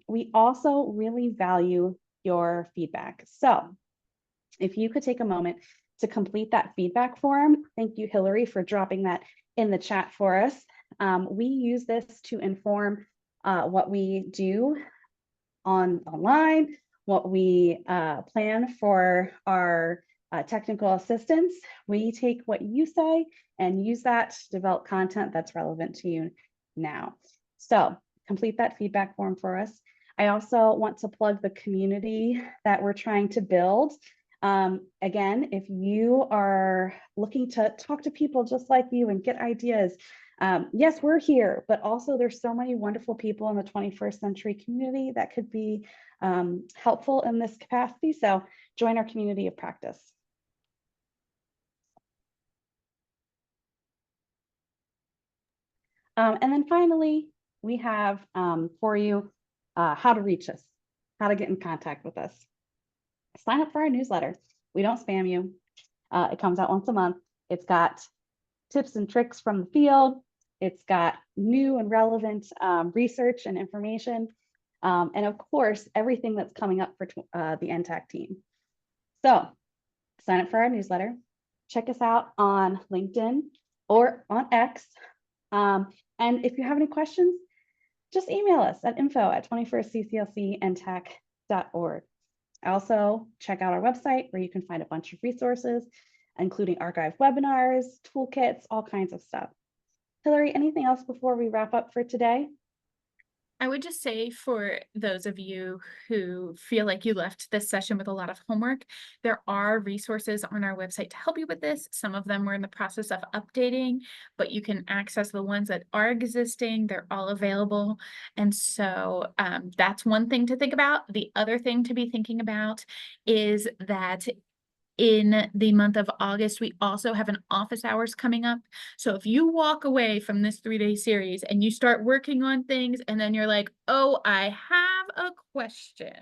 We also really value your feedback. So if you could take a moment to complete that feedback form. Thank you, Hillary, for dropping that in the chat for us. We use this to inform what we do online, what we plan for our technical assistance. We take what you say and use that to develop content that's relevant to you now. So complete that feedback form for us. I also want to plug the community that we're trying to build. Again, if you are looking to talk to people just like you and get ideas, yes, we're here, but also there's so many wonderful people in the 21st century community that could be helpful in this capacity. So join our community of practice. And then finally, we have for you how to reach us, how to get in contact with us. Sign up for our newsletter. We don't spam you. It comes out once a month. It's got tips and tricks from the field. It's got new and relevant research and information. And of course, everything that's coming up for the NTAC team. So sign up for our newsletter. Check us out on LinkedIn or on X. And if you have any questions, just email us at info@21stcclcntac.org. Also, check out our website where you can find a bunch of resources, including archived webinars, toolkits, all kinds of stuff. Hillary, anything else before we wrap up for today? I would just say for those of you who feel like you left this session with a lot of homework, there are resources on our website to help you with this. Some of them we're in the process of updating, but you can access the ones that are existing. They're all available. And so that's one thing to think about. The other thing to be thinking about is that in the month of August, we also have an office hours coming up. So if you walk away from this 3-day series and you start working on things and then you're like, oh, I have a question,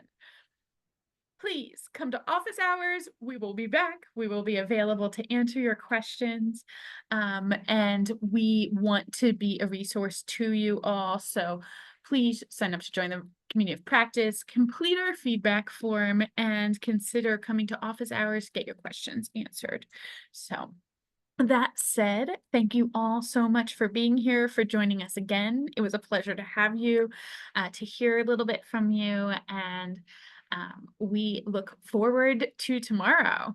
please come to office hours. We will be back. We will be available to answer your questions. And we want to be a resource to you all. So please sign up to join the community of practice, complete our feedback form, and consider coming to office hours to get your questions answered. So that said, thank you all so much for being here, for joining us again. It was a pleasure to have you, to hear a little bit from you, and we look forward to tomorrow.